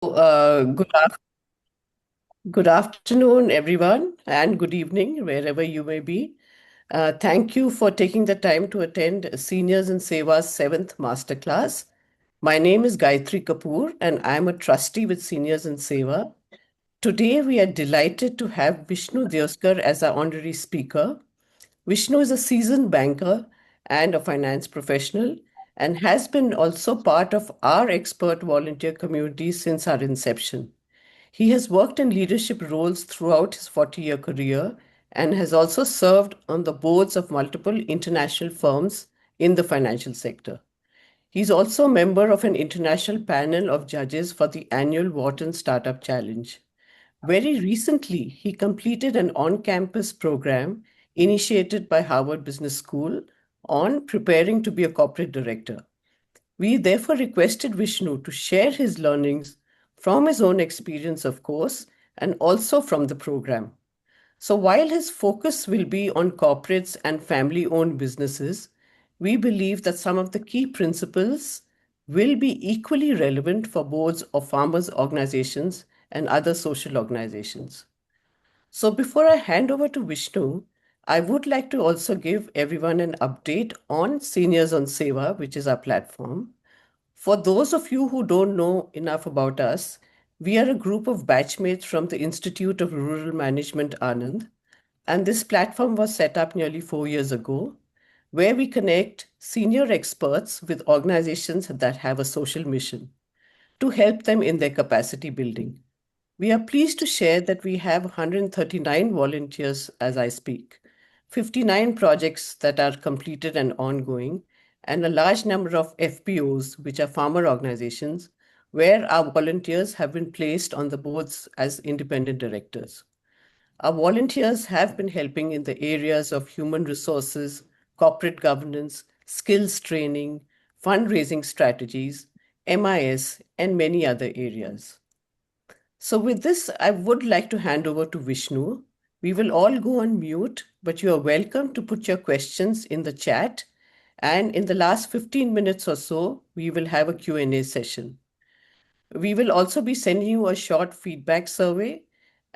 Good afternoon, everyone, and good evening, wherever you may be. Thank you for taking the time to attend Seniors in Seva's seventh masterclass. My name is Gayatri Kapoor, and I'm a trustee with Seniors in Seva. Today, we are delighted to have Vishnu Deuskar as our honorary speaker. Vishnu is a seasoned banker and a finance professional and has been also part of our expert volunteer community since our inception. He has worked in leadership roles throughout his 40-year career and has also served on the boards of multiple international firms in the financial sector. He's also a member of an international panel of judges for the annual Wharton Startup Challenge. Very recently, he completed an on campus program initiated by Harvard Business School on preparing to be a corporate director. We therefore requested Vishnu to share his learnings from his own experience, of course, and also from the program. So while his focus will be on corporates and family owned businesses, we believe that some of the key principles will be equally relevant for boards of farmers' organizations and other social organizations. So before I hand over to Vishnu, I would like to also give everyone an update on Seniors on Seva, which is our platform. For those of you who don't know enough about us, we are a group of batchmates from the Institute of Rural Management Anand, and this platform was set up nearly 4 years ago, where we connect senior experts with organizations that have a social mission to help them in their capacity building. We are pleased to share that we have 139 volunteers as I speak, 59 projects that are completed and ongoing, and a large number of FPOs, which are farmer organizations, where our volunteers have been placed on the boards as independent directors. Our volunteers have been helping in the areas of human resources, corporate governance, skills training, fundraising strategies, MIS, and many other areas. So, with this, I would like to hand over to Vishnu. We will all go on mute, but you are welcome to put your questions in the chat. And in the last 15 minutes or so, we will have a Q&A session. We will also be sending you a short feedback survey.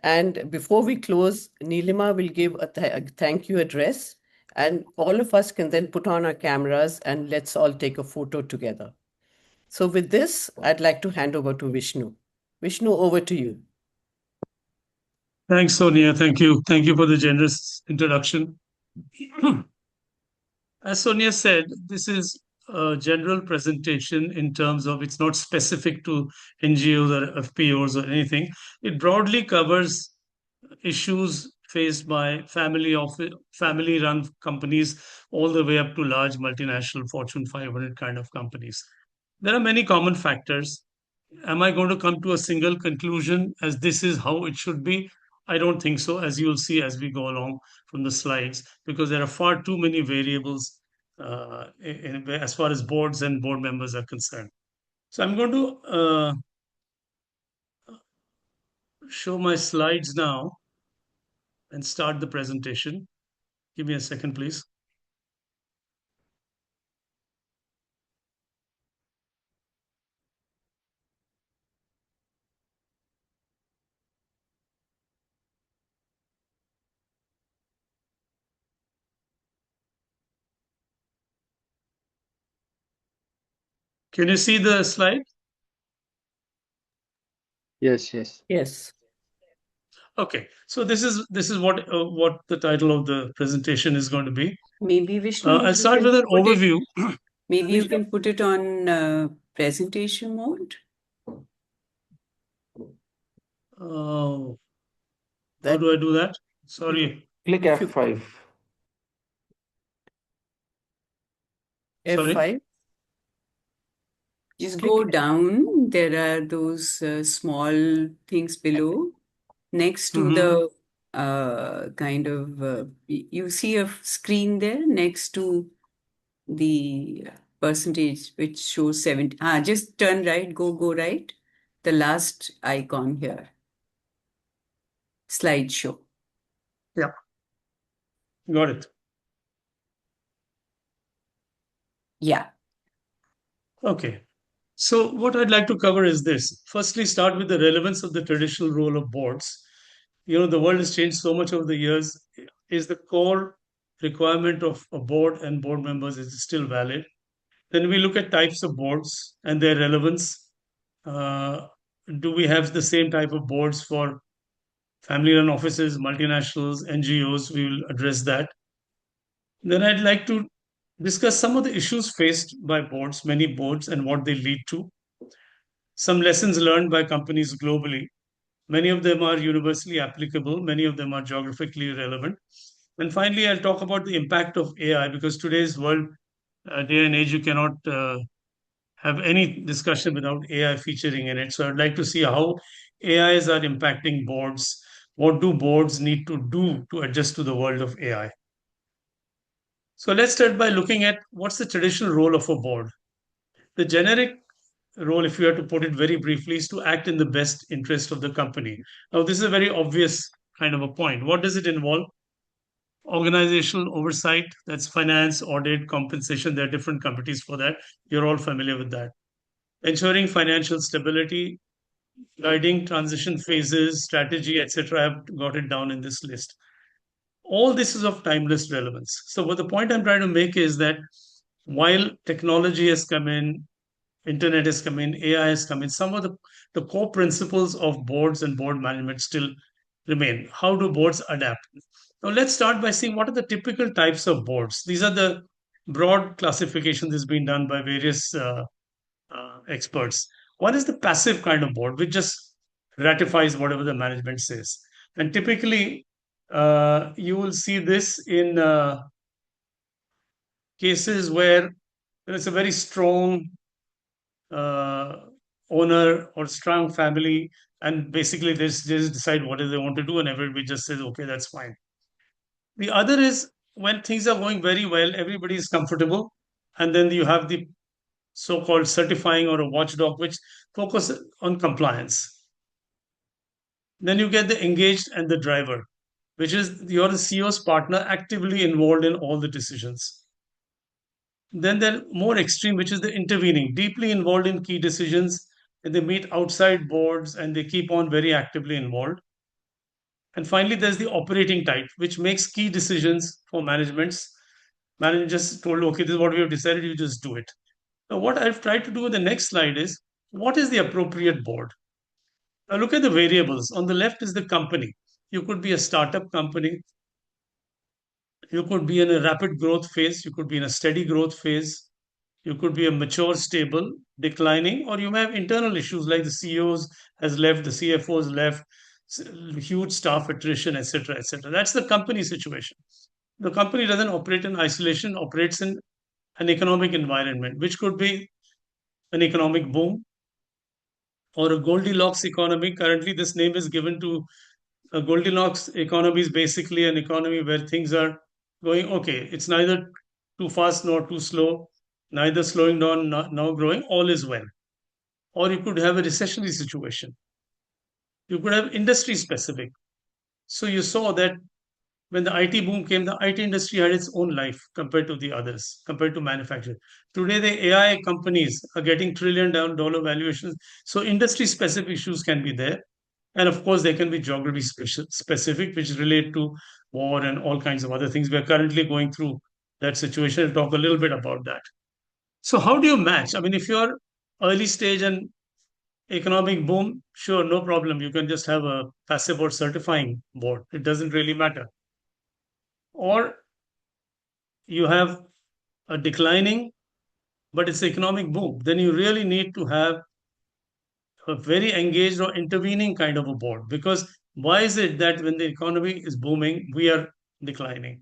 And before we close, Neelima will give a thank you address. And all of us can then put on our cameras and let's all take a photo together. So, with this, I'd like to hand over to Vishnu. Vishnu, over to you. Thanks, Sonia. Thank you. Thank you for the generous introduction. As Sonia said, this is a general presentation in terms of it's not specific to NGOs or FPOs or anything. It broadly covers issues faced by family-run companies all the way up to large multinational Fortune 500 kind of companies. There are many common factors. Am I going to come to a single conclusion as this is how it should be? I don't think so, as you'll see as we go along from the slides, because there are far too many variables as far as boards and board members are concerned. So I'm going to show my slides now and start the presentation. Give me a second, please. Can you see the slide? Yes, yes. Yes. Okay, so this is what the title of the presentation is going to be. Maybe Vishnu, I'll start with an overview. Maybe you can put it on presentation mode. How do I do that? Sorry. Click F5. Sorry. F5. Just Click go down. There are those small things below. Next to the you see a screen there next to the percentage which shows 70. Just turn right, go right. The last icon here. Slideshow. Yeah. Got it. Yeah. Okay. So, what I'd like to cover is this. Firstly, start with the relevance of the traditional role of boards. The world has changed so much over the years. Is the core requirement of a board and board members is still valid? Then we look at types of boards and their relevance. Uh, do we have the same type of boards for family-run offices, multinationals, NGOs? We will address that. Then I'd like to discuss some of the issues faced by boards, many boards, and what they lead to. Some lessons learned by companies globally. Many of them are universally applicable, many of them are geographically relevant. And finally, I'll talk about the impact of AI because today's world, day and age, you cannot have any discussion without AI featuring in it. So I'd like to see how AIs are impacting boards. What do boards need to do to adjust to the world of AI? So let's start by looking at what's the traditional role of a board. The generic role, if you have to put it very briefly, is to act in the best interest of the company. Now, this is a very obvious kind of a point. What does it involve? Organizational oversight, that's finance, audit, compensation. There are different committees for that. You're all familiar with that. Ensuring financial stability, guiding transition phases, strategy, etc. I've got it down in this list. All this is of timeless relevance. So, what the point I'm trying to make is that while technology has come in, internet has come in, AI has come in, some of the core principles of boards and board management still remain. How do boards adapt? Now, let's start by seeing what are the typical types of boards. These are the broad classifications that's been done by various experts. One is the passive kind of board, which just ratifies whatever the management says. And typically, you will see this in cases where it's a very strong uh, owner or strong family, and basically they just decide what they want to do, and everybody just says, okay, that's fine. The other is when things are going very well, everybody is comfortable, and then you have the so-called certifying or a watchdog, which focus on compliance. Then you get the engaged and the driver, which is you're the CEO's partner actively involved in all the decisions. Then they're more extreme, which is the intervening, deeply involved in key decisions, and they meet outside boards and they keep on very actively involved. And finally, there's the operating type, which makes key decisions for managements. Managers told, okay, this is what we have decided, you just do it. Now, what I've tried to do in the next slide is what is the appropriate board? Now, look at the variables. On the left is the company. You could be a startup company, you could be in a rapid growth phase, you could be in a steady growth phase, you could be a mature, stable, declining, or you may have internal issues like the CEOs has left, the CFOs left, huge staff attrition, etc., etc. That's the company situation. The company doesn't operate in isolation, operates in an economic environment, which could be an economic boom or a Goldilocks economy. Currently, this name is given to a Goldilocks economy is basically an economy where things are going okay. It's neither too fast nor too slow, neither slowing down nor growing. All is well. Or you could have a recessionary situation. You could have industry specific. So you saw that when the IT boom came, the IT industry had its own life compared to the others, compared to manufacturing. Today, the AI companies are getting $1 trillion valuations. So industry specific issues can be there. And of course, there can be geography specific, which relate to war and all kinds of other things. We are currently going through that situation. I'll talk a little bit about that. So, how do you match? I mean, if you're early stage and economic boom, sure, no problem. You can just have a passive or certifying board. It doesn't really matter. Or you have a declining, but it's economic boom. Then you really need to have a very engaged or intervening kind of a board. Because why is it that when the economy is booming, we are declining?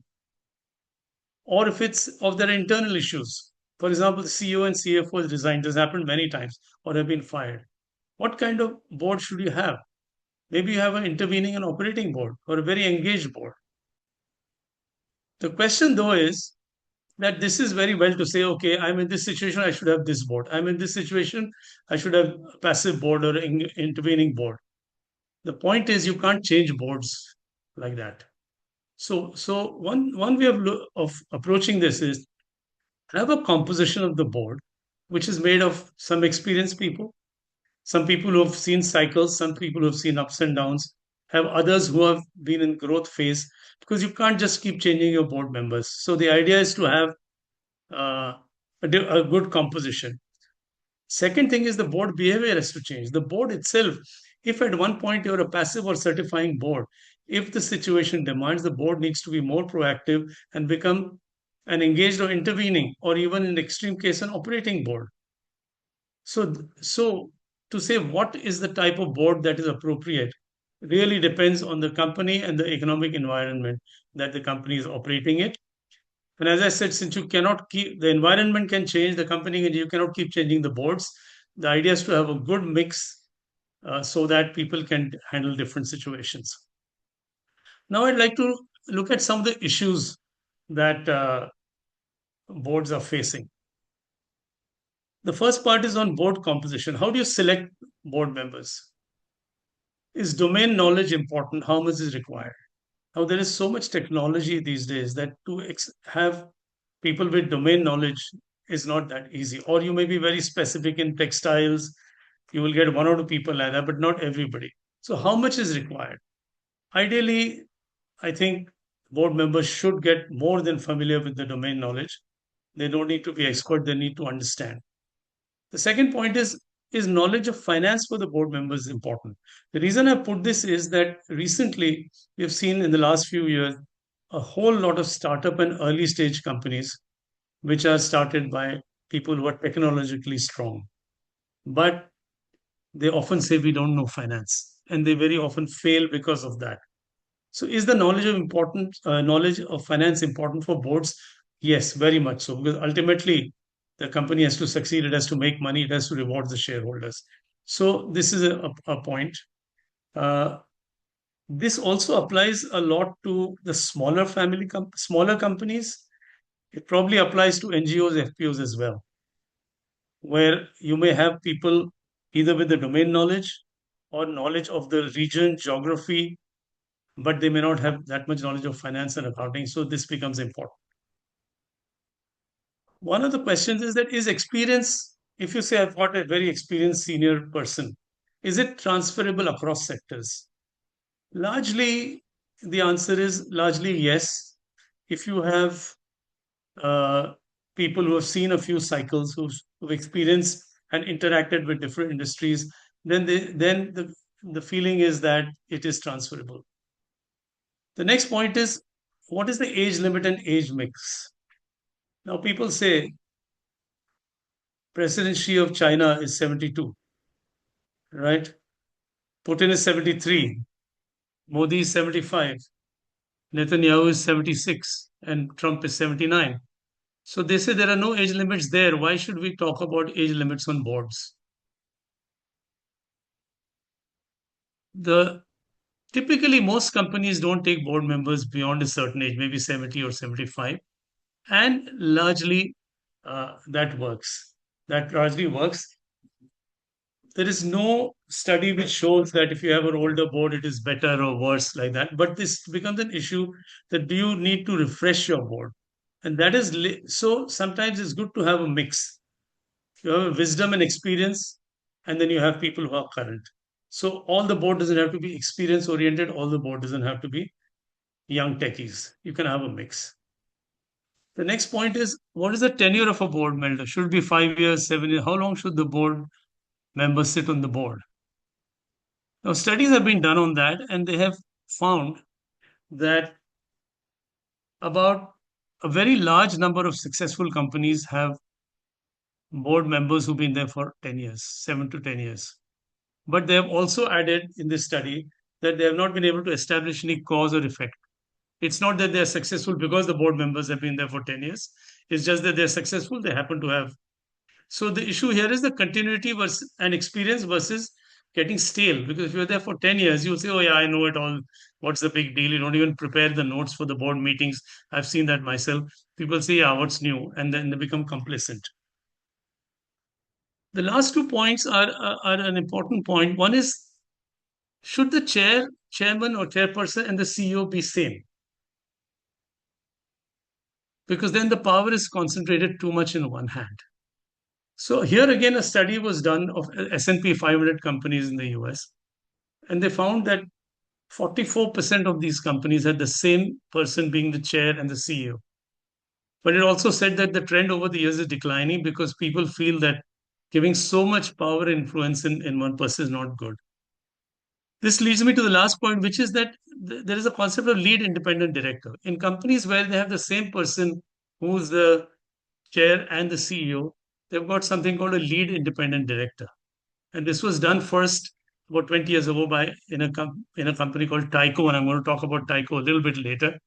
Or if it's of their internal issues. For example, the CEO and CFO has resigned. This happened many times or have been fired. What kind of board should you have? Maybe you have an intervening and operating board or a very engaged board. The question, though, is that this is very well to say, okay, I'm in this situation, I should have this board. I'm in this situation, I should have a passive board or intervening board. The point is, you can't change boards like that. So one way of approaching this is have a composition of the board which is made of some experienced people, some people who have seen cycles, some people who have seen ups and downs, have others who have been in growth phase, because you can't just keep changing your board members. So the idea is to have a good composition. Second thing is the board behavior has to change. The board itself, if at one point you're a passive or certifying board, if the situation demands, the board needs to be more proactive and become an engaged or intervening, or even in extreme case, an operating board. So to say what is the type of board that is appropriate really depends on the company and the economic environment that the company is operating it. And as I said, since you cannot keep the environment can change, the company and you cannot keep changing the boards. The idea is to have a good mix so that people can handle different situations. Now, I'd like to look at some of the issues that boards are facing. The first part is on board composition. How do you select board members? Is domain knowledge important? How much is required? Now, there is so much technology these days that to have people with domain knowledge is not that easy. Or you may be very specific in textiles, you will get one or two people like that, but not everybody. So, how much is required? Ideally, I think board members should get more than familiar with the domain knowledge. They don't need to be expert, they need to understand. The second point is knowledge of finance for the board members important. The reason I put this is that recently we've seen in the last few years a whole lot of startup and early stage companies which are started by people who are technologically strong. But they often say we don't know finance, and they very often fail because of that. So, is the knowledge of finance important for boards? Yes, very much so. Because ultimately, the company has to succeed. It has to make money. It has to reward the shareholders. So, this is a point. Uh, this also applies a lot to the smaller companies. It probably applies to NGOs, FPOs as well, where you may have people either with the domain knowledge or knowledge of the region, geography, but they may not have that much knowledge of finance and accounting. So this becomes important. One of the questions is that is experience, if you say I've got a very experienced senior person, is it transferable across sectors? Largely, the answer is largely yes. If you have uh, people who have seen a few cycles, who've experienced and interacted with different industries, then the feeling is that it is transferable. The next point is what is the age limit and age mix? Now, people say President Xi of China is 72, right? Putin is 73, Modi is 75, Netanyahu is 76, and Trump is 79. So they say there are no age limits there. Why should we talk about age limits on boards? The typically most companies don't take board members beyond a certain age, maybe 70 or 75, and largely that works. That largely works. There is no study which shows that if you have an older board, it is better or worse like that. But this becomes an issue that do you need to refresh your board? And that is so sometimes it's good to have a mix. You have a wisdom and experience, and then you have people who are current. So all the board doesn't have to be experience oriented, all the board doesn't have to be young techies. You can have a mix. The next point is what is the tenure of a board member? Should it be 5 years, 7 years? How long should the board members sit on the board? Now, studies have been done on that, and they have found that about a very large number of successful companies have board members who've been there for 10 years, 7 to 10 years. But they have also added in this study that they have not been able to establish any cause or effect. It's not that they're successful because the board members have been there for 10 years. It's just that they're successful. They happen to have. So the issue here is the continuity versus and experience versus getting stale. Because if you're there for 10 years, you'll say, oh, yeah, I know it all. What's the big deal? You don't even prepare the notes for the board meetings. I've seen that myself. People say, yeah, what's new? And then they become complacent. The last 2 points are an important point. One is, should the chairman or chairperson and the CEO be same? Because then the power is concentrated too much in one hand. So here again, a study was done of S&P 500 companies in the US, and they found that 44% of these companies had the same person being the chair and the CEO. But it also said that the trend over the years is declining because people feel that giving so much power and influence in one person is not good. This leads me to the last point, which is that there is a concept of lead independent director. In companies where they have the same person who's the chair and the CEO, they've got something called a lead independent director. And this was done first about 20 years ago by in a company called Tyco, and I'm going to talk about Tyco a little bit later,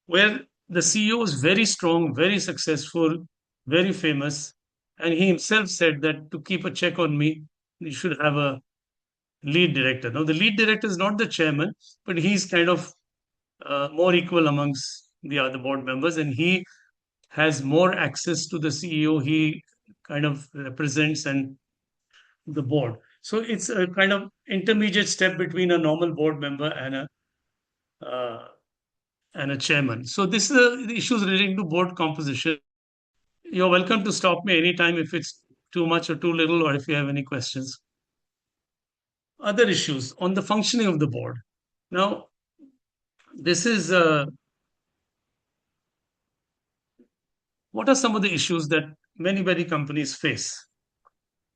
where the CEO is very strong, very successful, very famous, and he himself said that to keep a check on me, you should have a lead director. Now, the lead director is not the chairman, but he's kind of more equal amongst the other board members, and he has more access to the CEO. He kind of represents and the board. So it's a kind of intermediate step between a normal board member uh, and a chairman. So this is the issues relating to board composition. You're welcome to stop me anytime if it's too much or too little, or if you have any questions. Other issues on the functioning of the board. Now, this is what are some of the issues that many companies face?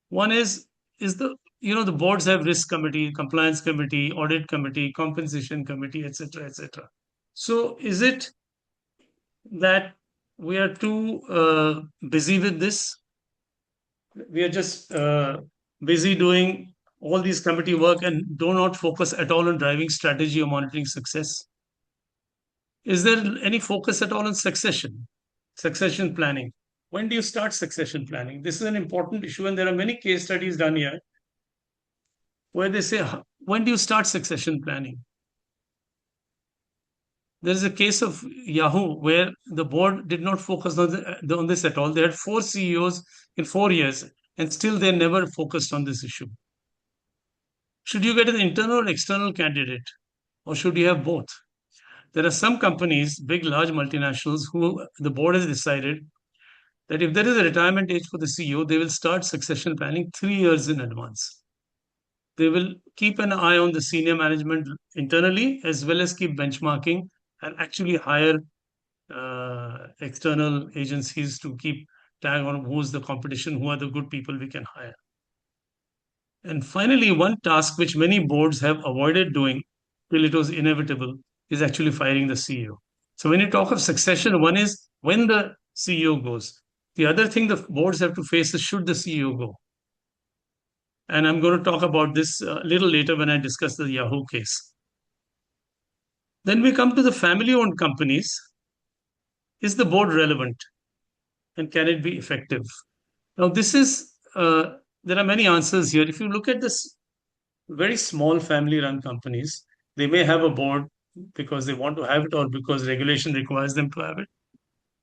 One is the boards have risk committee, compliance committee, audit committee, compensation committee, etc., etc. So is it that we are too busy with this? We are just busy doing all these committee work and do not focus at all on driving strategy or monitoring success. Is there any focus at all on succession planning? When do you start succession planning? This is an important issue, and there are many case studies done here where they say, when do you start succession planning? There is a case of Yahoo where the board did not focus on this at all. They had 4 CEOs in 4 years, and still they never focused on this issue. Should you get an internal or external candidate, or should you have both? There are some companies, big, large multinationals, who the board has decided that if there is a retirement age for the CEO, they will start succession planning 3 years in advance. They will keep an eye on the senior management internally, as well as keep benchmarking and actually hire external agencies to keep tag on who's the competition, who are the good people we can hire. And finally, one task which many boards have avoided doing till it was inevitable is actually firing the CEO. So when you talk of succession, one is when the CEO goes. The other thing the boards have to face is should the CEO go. And I'm going to talk about this a little later when I discuss the Yahoo case. Then we come to the family-owned companies. Is the board relevant? And can it be effective? Now, there are many answers here. If you look at this very small family-run companies, they may have a board because they want to have it or because regulation requires them to have it.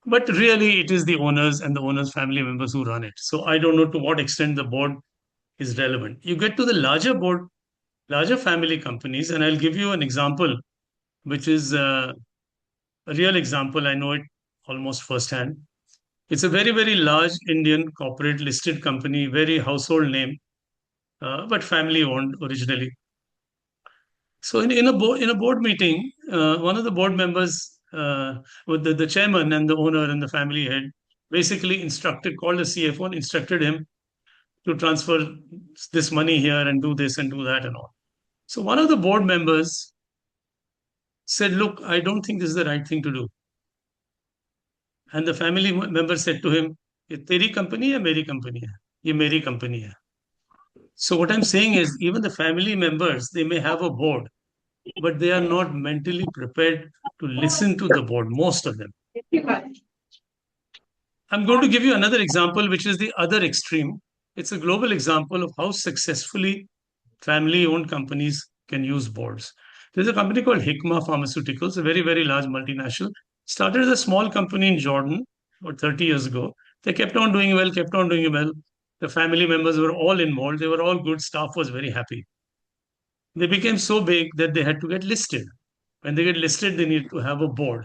But really, it is the owners and the owners' family members who run it. So I don't know to what extent the board is relevant. You get to the larger family companies, and I'll give you an example, which is a real example. I know it almost firsthand. It's a very large Indian corporate listed company, very household name, but family owned originally. So in a board meeting, one of the board members, with the chairman and the owner and the family head, basically called the CFO and instructed him to transfer this money here and do this and do that and all. So one of the board members said, "Look, I don't think this is the right thing to do." And the family member said to him, "ये तेरी company है, मेरी company है, ये मेरी company है." So what I'm saying is, even the family members, they may have a board, but they are not mentally prepared to listen to the board, most of them. I'm going to give you another example, which is the other extreme. It's a global example of how successfully family-owned companies can use boards. There's a company called Hikma Pharmaceuticals, a very large multinational. Started as a small company in Jordan about 30 years ago. They kept on doing well, kept on doing well. The family members were all involved. They were all good. Staff was very happy. They became so big that they had to get listed. When they get listed, they need to have a board.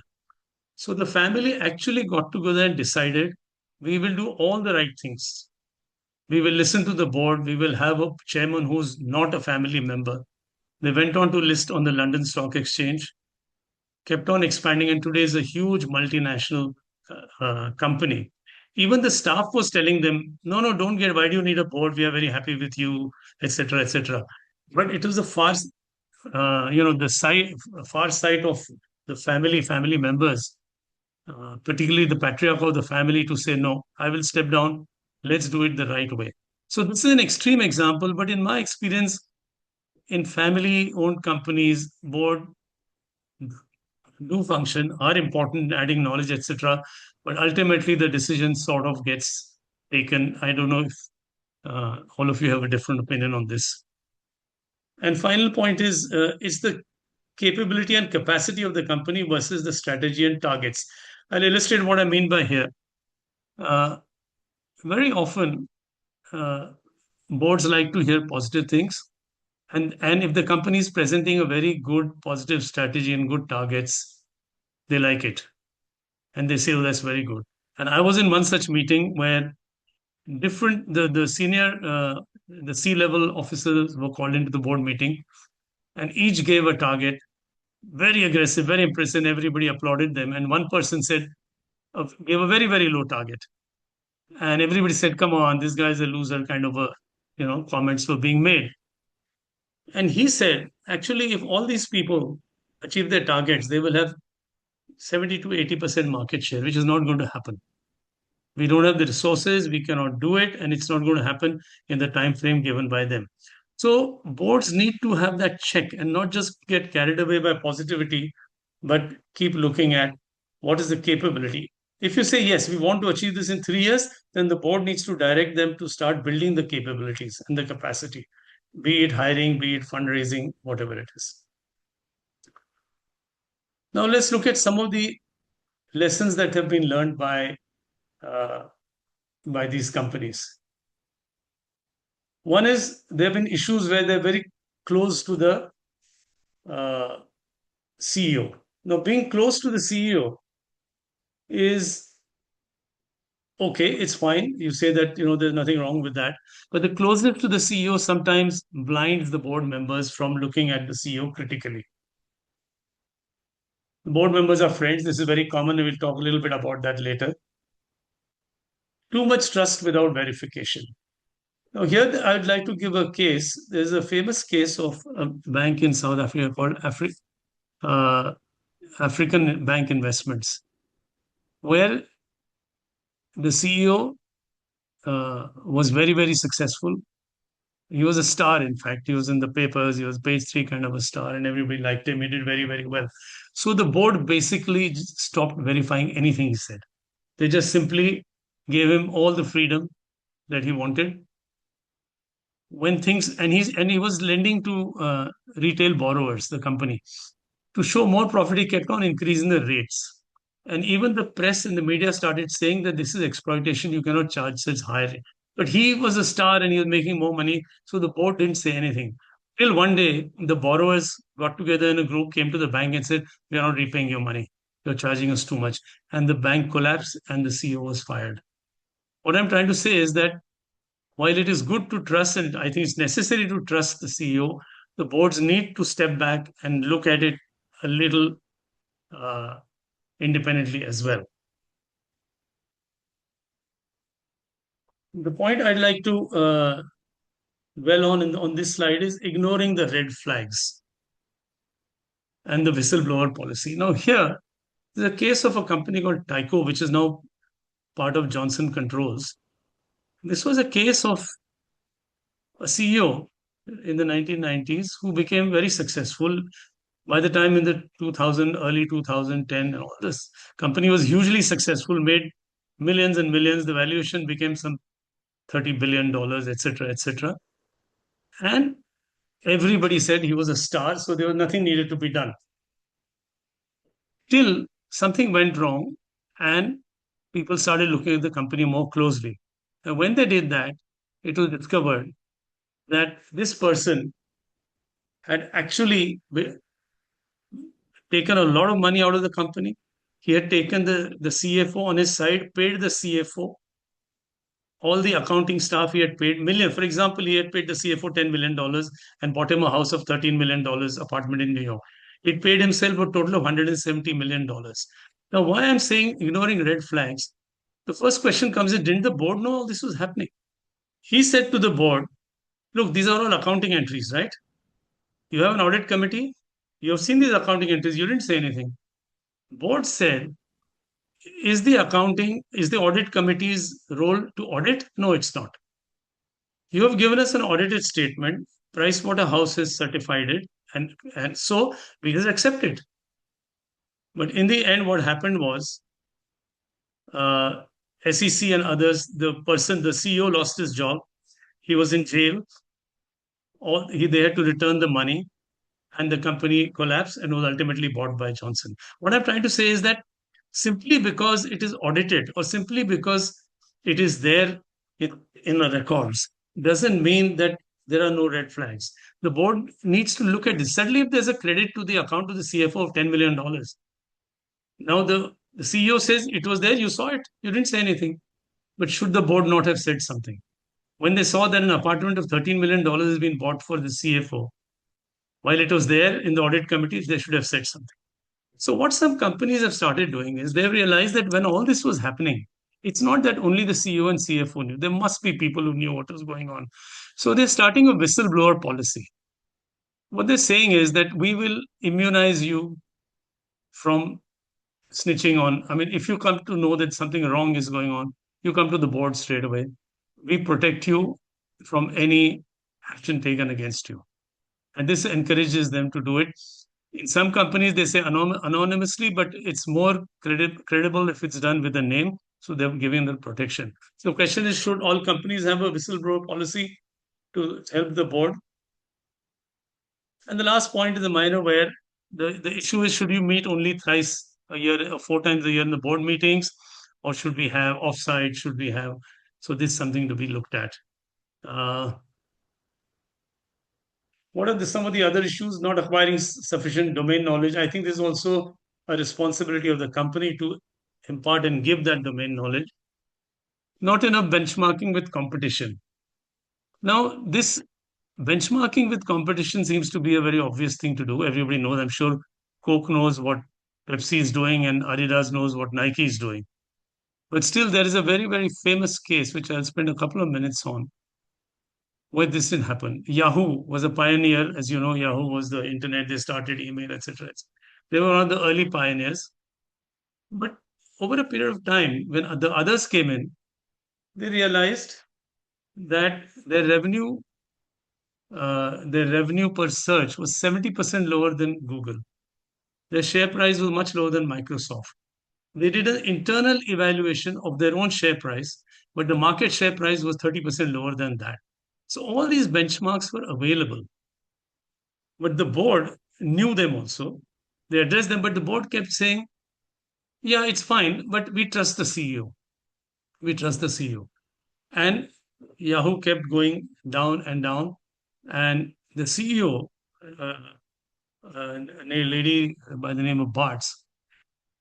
So the family actually got together and decided we will do all the right things. We will listen to the board. We will have a chairman who's not a family member. They went on to list on the London Stock Exchange, kept on expanding, and today is a huge multinational company. Even the staff was telling them, no, no, don't get, why do you need a board? We are very happy with you, etc., etc. But it was the far side of the family members, particularly the patriarch of the family, to say, no, I will step down. Let's do it the right way. So this is an extreme example, but in my experience, in family-owned companies, board do function, are important, adding knowledge, etc. But ultimately, the decision sort of gets taken. I don't know if all of you have a different opinion on this. And final point is it's the capability and capacity of the company versus the strategy and targets. I'll illustrate what I mean by here. Uh, Very often, uh, boards like to hear positive things. And if the company is presenting a very good, positive strategy and good targets, they like it. And they say, oh, that's very good. And I was in one such meeting where the senior, the C-level officers were called into the board meeting, and each gave a target, very aggressive, very impressive. Everybody applauded them. And one person said, gave a very, very low target. And everybody said, come on, this guy's a loser, kind of comments were being made. And he said, actually, if all these people achieve their targets, they will have 70 to 80% market share, which is not going to happen. We don't have the resources, we cannot do it, and it's not going to happen in the time frame given by them. So boards need to have that check and not just get carried away by positivity, but keep looking at what is the capability. If you say, yes, we want to achieve this in 3 years, then the board needs to direct them to start building the capabilities and the capacity, be it hiring, be it fundraising, whatever it is. Now let's look at some of the lessons that have been learned uh, by these companies. One is there have been issues where they're very close to the uh, CEO. Now, being close to the CEO is okay, it's fine. You say that, there's nothing wrong with that. But the closeness to the CEO sometimes blinds the board members from looking at the CEO critically. The board members are friends. This is very common. We'll talk a little bit about that later. Too much trust without verification. Now, here I'd like to give a case. There's a famous case of a bank in South Africa called uh, African Bank Investments, where the CEO was very, very successful. He was a star, in fact. He was in the papers. He was page three kind of a star, and everybody liked him. He did very, very well. So the board basically just stopped verifying anything he said. They just simply gave him all the freedom that he wanted. When things and he was lending to retail borrowers, the company, to show more profit, he kept on increasing the rates. And even the press and the media started saying that this is exploitation, you cannot charge such high rate. But he was a star and he was making more money, so the board didn't say anything. Till one day, the borrowers got together in a group, came to the bank and said, we are not repaying your money. You're charging us too much. And the bank collapsed and the CEO was fired. What I'm trying to say is that while it is good to trust, and I think it's necessary to trust the CEO, the boards need to step back and look at it a little uh, independently as well. The point I'd like to dwell on this slide is ignoring the red flags and the whistleblower policy. Now, here is a case of a company called Tyco, which is now part of Johnson Controls. This was a case of a CEO in the 1990s who became very successful. By the time in the 2000, early 2010, and all this company was hugely successful, made millions and millions. The valuation became some $30 billion, etc., etc. And everybody said he was a star, so there was nothing needed to be done. Till something went wrong and people started looking at the company more closely. And when they did that, it was discovered that this person had actually taken a lot of money out of the company. He had taken the CFO on his side, paid the CFO, all the accounting staff he had paid million. For example, he had paid the CFO $10 million and bought him a house of $13 million apartment in New York. He paid himself a total of $170 million. Now, why I'm saying ignoring red flags, the first question comes in, didn't the board know all this was happening? He said to the board, look, these are all accounting entries, right? You have an audit committee. You have seen these accounting entries. You didn't say anything. Board said, is the audit committee's role to audit? No, it's not. You have given us an audited statement. Pricewaterhouse has certified it, and so we just accept it. But in the end, what happened was uh, SEC and others, the CEO lost his job. He was in jail. They had to return the money, and the company collapsed and was ultimately bought by Johnson. What I'm trying to say is that simply because it is audited or simply because it is there in the records doesn't mean that there are no red flags. The board needs to look at this. Suddenly, if there's a credit to the account of the CFO of $10 million, now the CEO says it was there, you saw it, you didn't say anything. But should the board not have said something? When they saw that an apartment of $13 million has been bought for the CFO, while it was there in the audit committee, they should have said something. So, what some companies have started doing is they've realized that when all this was happening, it's not that only the CEO and CFO knew. There must be people who knew what was going on. So, they're starting a whistleblower policy. What they're saying is that we will immunize you from snitching on. I mean, if you come to know that something wrong is going on, you come to the board straight away. We protect you from any action taken against you. And this encourages them to do it. In some companies, they say anonymously, but it's more credible if it's done with a name. So they're giving them protection. So the question is, should all companies have a whistleblower policy to help the board? And the last point is a minor where the issue is, should you meet only thrice a year or 4 times a year in the board meetings, or should we have offsite? Should we have? So this is something to be looked at. Uh, what are some of the other issues? Not acquiring sufficient domain knowledge. I think there's also a responsibility of the company to impart and give that domain knowledge. Not enough benchmarking with competition. Now, this benchmarking with competition seems to be a very obvious thing to do. Everybody knows. I'm sure Coke knows what Pepsi is doing and Adidas knows what Nike is doing. But still, there is a very, very famous case, which I'll spend a couple of minutes on, where this didn't happen. Yahoo was a pioneer. As you know, Yahoo was the internet. They started email, etc. They were one of the early pioneers. But over a period of time, when the others came in, they realized that their revenue per search was 70% lower than Google. Their share price was much lower than Microsoft. They did an internal evaluation of their own share price, but the market share price was 30% lower than that. So all these benchmarks were available. But the board knew them also. They addressed them, but the board kept saying, yeah, it's fine, but we trust the CEO. We trust the CEO. And Yahoo kept going down and down. And the CEO, a lady by the name of Bartz,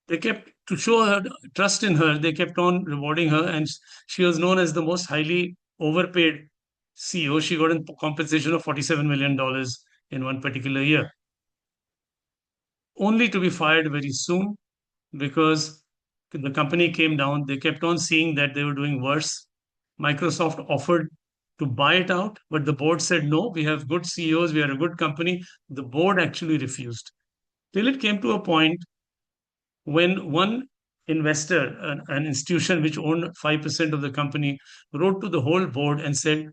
they kept to show her trust in her. They kept on rewarding her, and she was known as the most highly overpaid CEO. She got a compensation of $47 million in one particular year, only to be fired very soon because the company came down. They kept on seeing that they were doing worse. Microsoft offered to buy it out, but the board said no. We have good CEOs. We are a good company. The board actually refused. Till it came to a point when one investor, an institution which owned 5% of the company, wrote to the whole board and said,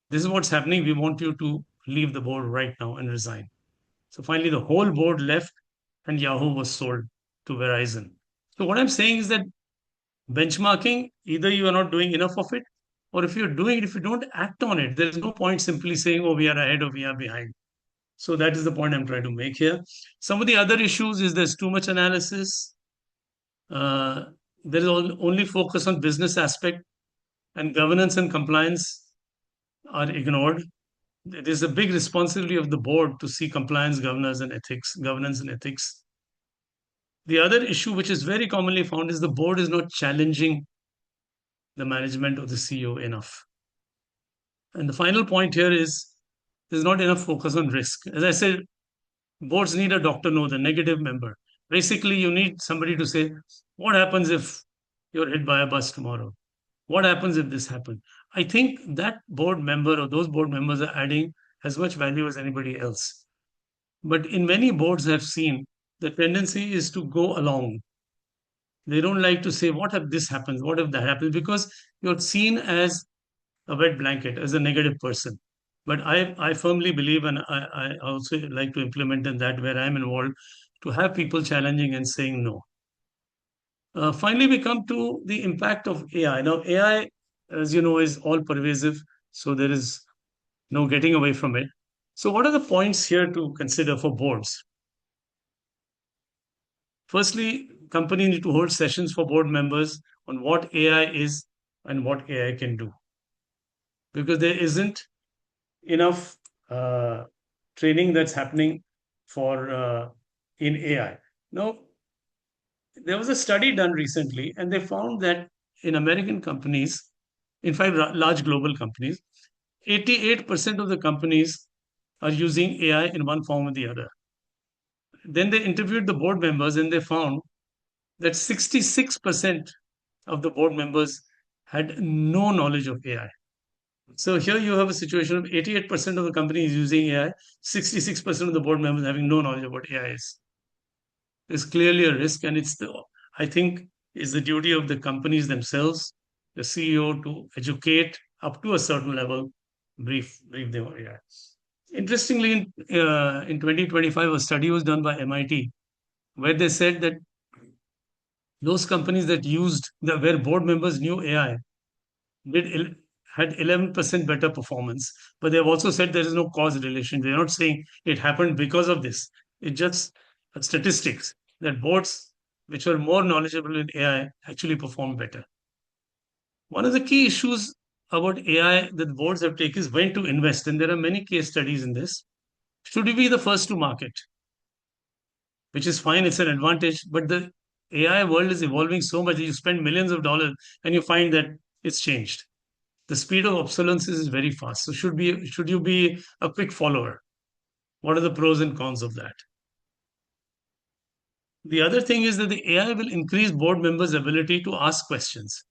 this is what's happening. We want you to leave the board right now and resign. So finally, the whole board left and Yahoo was sold to Verizon. So what I'm saying is that benchmarking, either you are not doing enough of it, or if you're doing it, if you don't act on it, there's no point simply saying, oh, we are ahead or we are behind. So that is the point I'm trying to make here. Some of the other issues is there's too much analysis. Uh, there is only focus on business aspect, and governance and compliance are ignored. It is a big responsibility of the board to see compliance, governance, and ethics. The other issue, which is very commonly found, is the board is not challenging the management or the CEO enough. And the final point here is there's not enough focus on risk. As I said, boards need a doctor know, the negative member. Basically, you need somebody to say, what happens if you're hit by a bus tomorrow? What happens if this happens? I think that board member or those board members are adding as much value as anybody else. But in many boards, I've seen the tendency is to go along. They don't like to say, what if this happens? What if that happens? Because you're seen as a wet blanket, as a negative person. But I firmly believe, and I also like to implement in that where I'm involved, to have people challenging and saying no. Finally, we come to the impact of AI. Now, AI, as you know, is all pervasive, so there is no getting away from it. So, what are the points here to consider for boards? Firstly, companies need to hold sessions for board members on what AI is and what AI can do, because there isn't enough training that's happening for in AI. Now, there was a study done recently, and they found that in American companies, in fact, large global companies, 88% of the companies are using AI in one form or the other. Then they interviewed the board members, and they found that 66% of the board members had no knowledge of AI. So here you have a situation of 88% of the companies using AI, 66% of the board members having no knowledge of what AI is. There's clearly a risk, and I think, it's the duty of the companies themselves, the CEO, to educate up to a certain level, brief them on AI. Interestingly, in 2025, a study was done by MIT where they said that those companies that where board members knew AI did had 11% better performance. But they've also said there is no cause relation. They're not saying it happened because of this. It's just statistics that boards which are more knowledgeable in AI actually perform better. One of the key issues about AI that boards have taken is when to invest. And there are many case studies in this. Should you be the first to market? Which is fine, it's an advantage. But the AI world is evolving so much that you spend millions of dollars and you find that it's changed. The speed of obsolescence is very fast. So should you be a quick follower? What are the pros and cons of that? The other thing is that the AI will increase board members' ability to ask questions,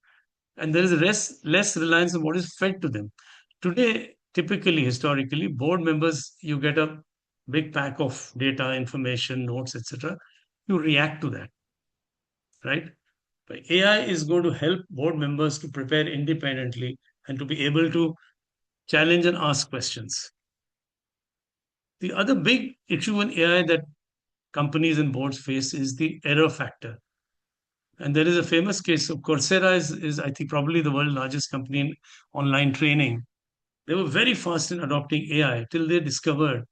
and there is less reliance on what is fed to them. Today, typically, historically, board members, you get a big pack of data, information, notes, etc. You react to that, right? But AI is going to help board members to prepare independently and to be able to challenge and ask questions. The other big issue in AI that companies and boards face is the error factor. And there is a famous case of Coursera is I think, probably the world's largest company in online training. They were very fast in adopting AI till they discovered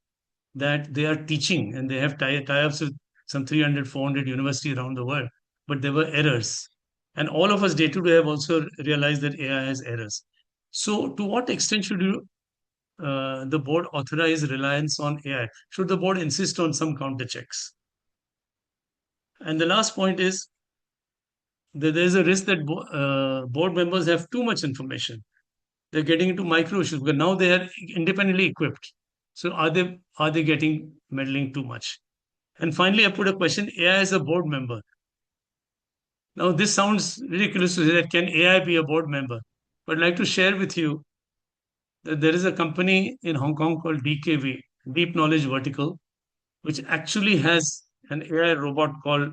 that they are teaching and they have tie-ups with some 300, 400 universities around the world. But there were errors. And all of us day to day have also realized that AI has errors. So to what extent should the board authorize reliance on AI? Should the board insist on some counter checks? And the last point is that there's a risk that board members have too much information. They're getting into micro issues because now they are independently equipped. So are they getting meddling too much? And finally, I put a question: AI as a board member. Now, this sounds ridiculous to say that can AI be a board member? But I'd like to share with you that there is a company in Hong Kong called DKV, Deep Knowledge Vertical, which actually has an AI robot called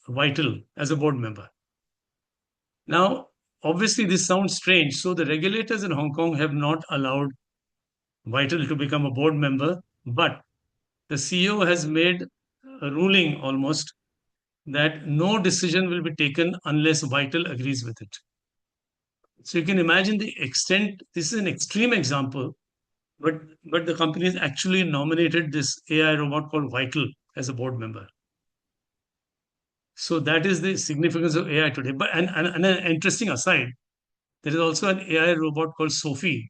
Vital as a board member. Now, obviously, this sounds strange. So the regulators in Hong Kong have not allowed Vital to become a board member, but the CEO has made a ruling almost that no decision will be taken unless Vital agrees with it. So you can imagine the extent. This is an extreme example, but the company has actually nominated this AI robot called Vital as a board member. So that is the significance of AI today. But and an interesting aside, there is also an AI robot called Sophie,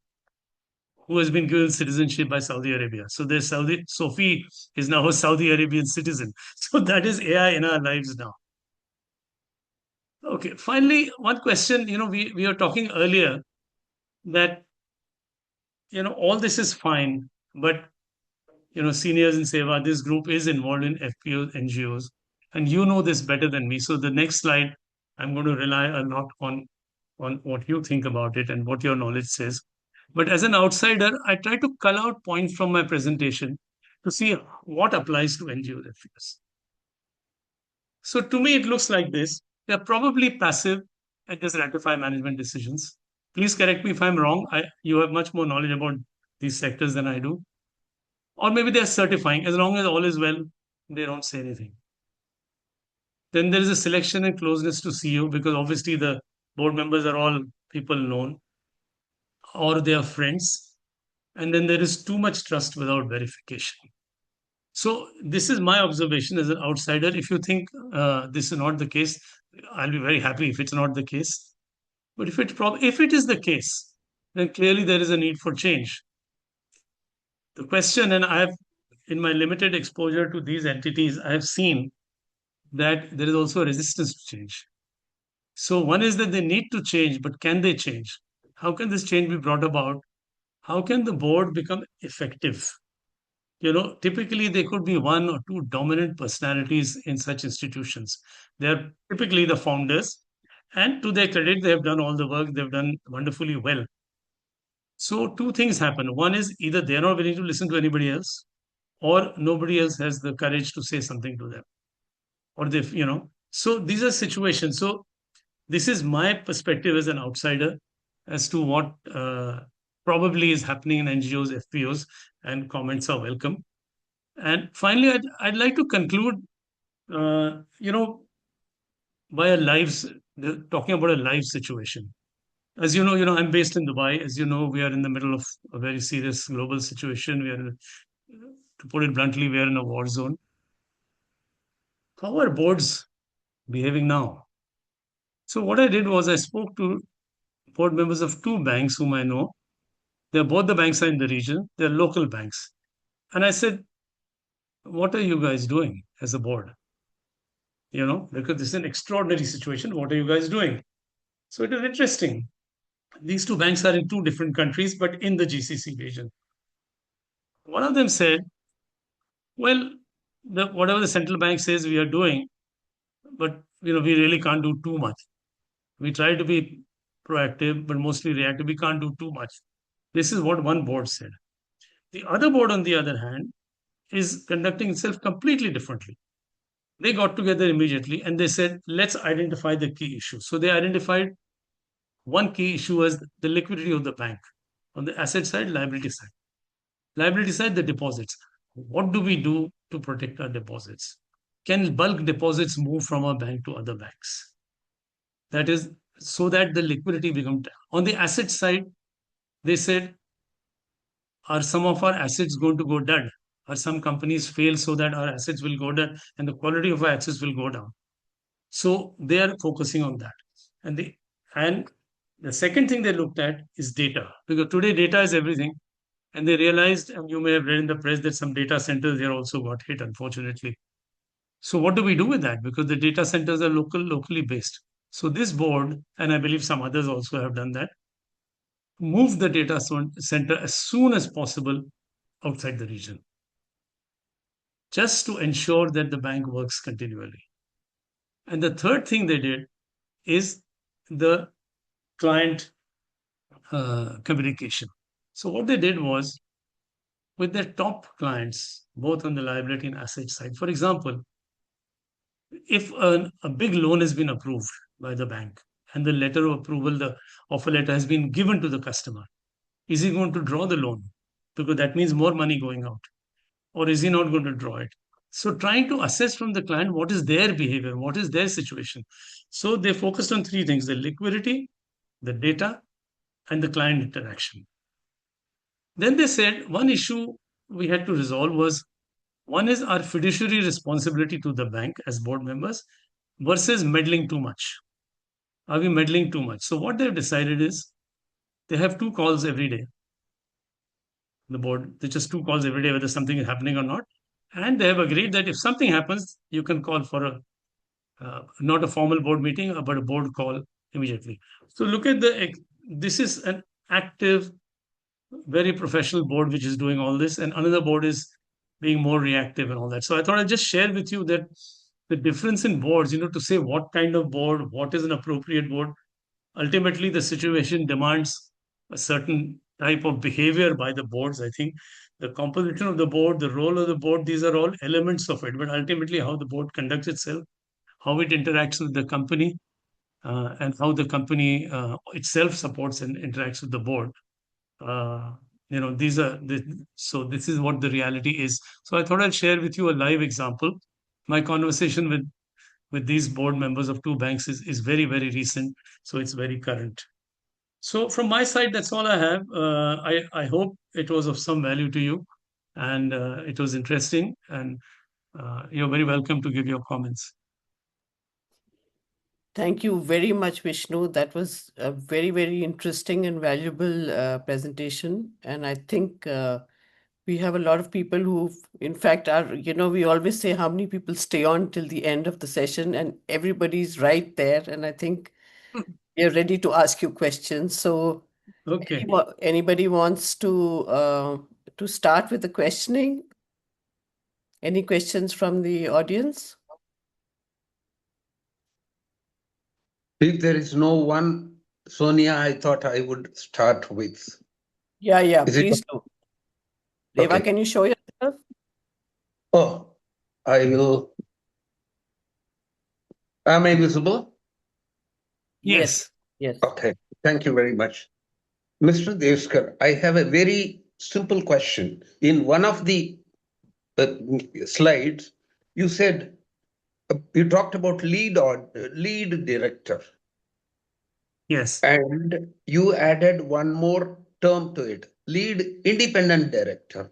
who has been given citizenship by Saudi Arabia. So there's Sophie is now a Saudi Arabian citizen. So that is AI in our lives now. Okay. Finally, one question. We were talking earlier that all this is fine, but seniors in Seva, this group is involved in FPOs, NGOs, and you know this better than me. So the next slide, I'm going to rely a lot on what you think about it and what your knowledge says. But as an outsider, I try to cull out points from my presentation to see what applies to NGOs, FPOs. So to me, it looks like this. They're probably passive and just ratify management decisions. Please correct me if I'm wrong. You have much more knowledge about these sectors than I do. Or maybe they're certifying. As long as all is well, they don't say anything. Then there is a selection and closeness to CEO because obviously the board members are all people known or they are friends. And then there is too much trust without verification. So this is my observation as an outsider. If you think this is not the case, I'll be very happy if it's not the case. But if it is the case, then clearly there is a need for change. The question, and I have, in my limited exposure to these entities, I have seen that there is also a resistance to change. So one is that they need to change, but can they change? How can this change be brought about? How can the board become effective? Typically there could be one or two dominant personalities in such institutions. They're typically the founders, and to their credit, they have done all the work, they've done wonderfully well. So two things happen. One is either they're not willing to listen to anybody else, or nobody else has the courage to say something to them. Or so these are situations. So this is my perspective as an outsider as to what probably is happening in NGOs, FPOs, and comments are welcome. And finally, I'd like to conclude, by talking about a live situation. As I'm based in Dubai. As you know, we are in the middle of a very serious global situation. To put it bluntly, we are in a war zone. How are boards behaving now? So what I did was I spoke to board members of two banks whom I know. They're both the banks are in the region. They're local banks. And I said, what are you guys doing as a board? Because this is an extraordinary situation. What are you guys doing? So it is interesting. These two banks are in two different countries, but in the GCC region. One of them said, well, whatever the central bank says we are doing, but we really can't do too much. We try to be proactive, but mostly reactive. We can't do too much. This is what one board said. The other board, on the other hand, is conducting itself completely differently. They got together immediately and they said, let's identify the key issues. So they identified one key issue as the liquidity of the bank on the asset side, liability side. Liability side, the deposits. What do we do to protect our deposits? Can bulk deposits move from our bank to other banks? That is so that the liquidity becomes. On the asset side, they said, are some of our assets going to go dud? Are some companies fail so that our assets will go down and the quality of our assets will go down? So they are focusing on that. And the second thing they looked at is data, because today data is everything. And they realized, and you may have read in the press, that some data centers there also got hit, unfortunately. So what do we do with that? Because the data centers are locally based. So this board, and I believe some others also have done that, move the data center as soon as possible outside the region, just to ensure that the bank works continually. And the third thing they did is the client communication. So what they did was, with their top clients, both on the liability and asset side, for example, if a big loan has been approved by the bank and the letter of approval, the offer letter has been given to the customer, is he going to draw the loan? Because that means more money going out. Or is he not going to draw it? So trying to assess from the client what is their behavior, what is their situation. So they focused on three things: the liquidity, the data, and the client interaction. Then they said one issue we had to resolve was, one is our fiduciary responsibility to the bank as board members versus meddling too much. Are we meddling too much? So what they've decided is they have two calls every day. The board, they just two calls every day, whether something is happening or not. And they have agreed that if something happens, you can call for not a formal board meeting, but a board call immediately. So look at this is an active, very professional board which is doing all this, and another board is being more reactive and all that. So I thought I'd just share with you that the difference in boards, to say what kind of board, what is an appropriate board, ultimately the situation demands a certain type of behavior by the boards. I think the composition of the board, the role of the board, these are all elements of it, but ultimately how the board conducts itself, how it interacts with the company, and how the company itself supports and interacts with the board. Uh, so this is what the reality is. So I thought I'd share with you a live example. My conversation with these board members of two banks is very, very recent. So it's very current. So from my side, that's all I have. I hope it was of some value to you, and it was interesting. And you're very welcome to give your comments. Thank you very much, Vishnu. That was a very, very interesting and valuable presentation. And I think we have a lot of people who, in fact, we always say how many people stay on till the end of the session, and everybody's right there. And I think they're ready to ask you questions. So Okay. anybody wants to start with the questioning? Any questions from the audience? If there is no one, Sonia, I thought I would start with. Yeah, Is it please do. Deva, okay? can you show yourself? Oh, I will. Am I visible? Yes. Yes. Okay. Thank you very much. Mr. Deuskar, I have a very simple question. In one of the slides, you said you talked about lead director, Yes. and you added one more term to it, lead independent director.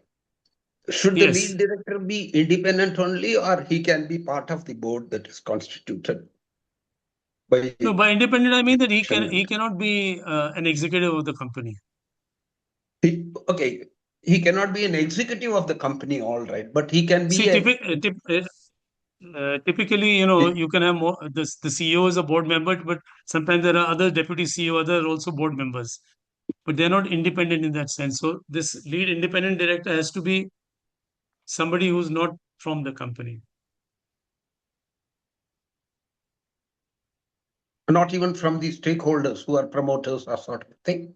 Should the Yes. lead director be independent only, or he can be part of the board that is constituted by? No, by independent, I mean that he cannot be an executive of the company. Okay, he cannot be an executive of the company, all right, but he can See, be a. typically, you can have more. The CEO is a board member, but sometimes there are other deputy CEO, other also board members, but they're not independent in that sense. So this lead independent director has to be somebody who's not from the company. Not even from the stakeholders who are promoters or sort of thing.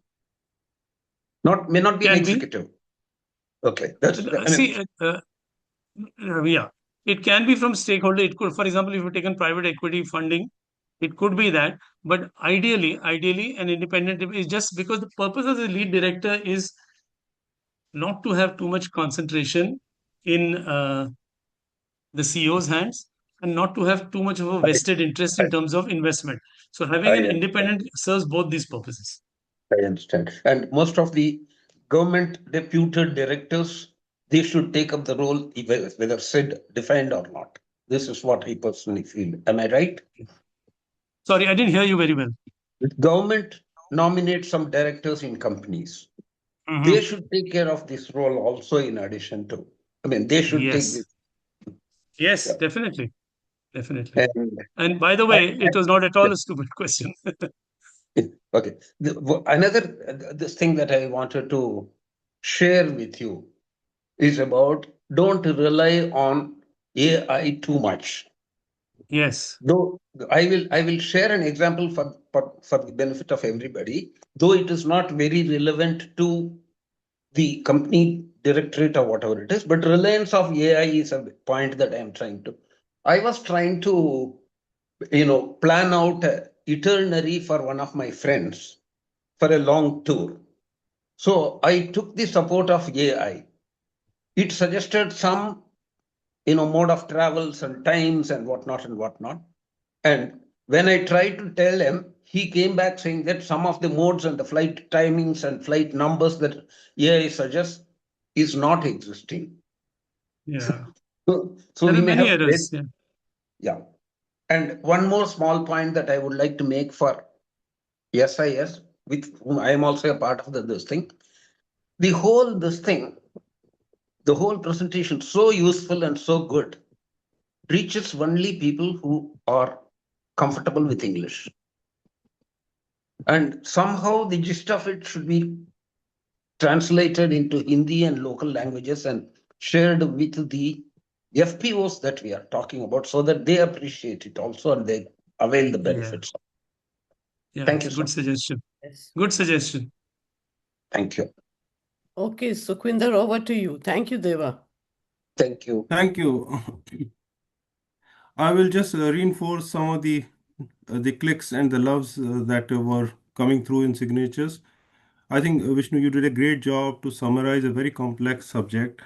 May not be an Can be. executive. Okay, that's See, yeah, it can be from stakeholder. It could, for example, if you've taken private equity funding, it could be that. But ideally, an independent is just because the purpose of the lead director is not to have too much concentration in the CEO's hands and not to have too much of a vested interest I, in terms of investment. So having I an understand. independent serves both these purposes. I understand. And most of the government deputed directors, they should take up the role, whether said, defined or not. This is what I personally feel. Am I right? Sorry, I didn't hear you very well. Government nominates some directors in companies. They should take care of this role also in addition to, they should take Yes. this. Yes, Yeah. definitely. Definitely. And And by the way, it was not at all a stupid question. okay. This thing that I wanted to share with you is about don't rely on AI too much. Yes. Though I will share an example for the benefit of everybody, though it is not very relevant to the company directorate or whatever it is, but reliance of AI is a point that I was trying to, plan out a itinerary for one of my friends for a long tour. So I took the support of AI. It suggested some, mode of travels and times and whatnot and whatnot. And when I tried to tell him, he came back saying that some of the modes and the flight timings and flight numbers that AI suggests is not existing. Yeah. So There we are may many have, errors. Yeah. yeah. And one more small point that I would like to make for SIS, with whom I am also a part of this thing. The whole presentation, so useful and so good, reaches only people who are comfortable with English. And somehow the gist of it should be translated into Hindi and local languages and shared with the FPOs that we are talking about so that they appreciate it also and they avail the Yeah. benefits. Yeah, Thank it's you a so good much. suggestion. Yes. Good suggestion. Thank you. Okay, Sukhwinder, over to you. Thank you, Deva. Thank you. Thank you. I will just reinforce some of the clicks and the loves that were coming through in signatures. I think Vishnu, you did a great job to summarize a very complex subject,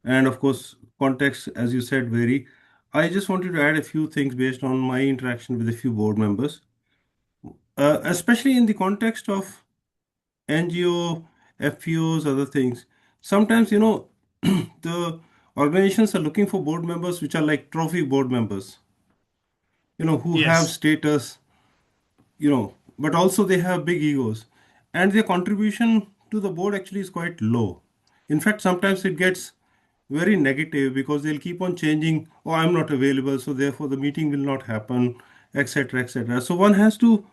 and of course, context, as you said, vary. I just wanted to add a few things based on my interaction with a few board members, especially in the context of NGO, FPOs, other things. Sometimes, the organizations are looking for board members which are like trophy board members, who have Yes, status, but also they have big egos. And their contribution to the board actually is quite low. In fact, sometimes it gets very negative because they'll keep on changing, oh, I'm not available, so therefore the meeting will not happen, etc., etc. So one has to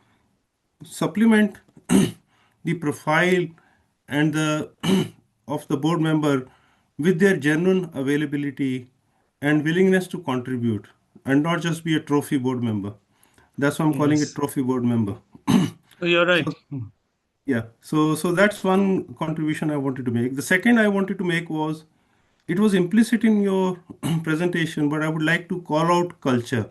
supplement the profile and the of the board member with their genuine availability and willingness to contribute and not just be a trophy board member. That's why I'm calling it yes. trophy board member. So you're right. So yeah, so that's one contribution I wanted to make. The second I wanted to make was it was implicit in your presentation, but I would like to call out culture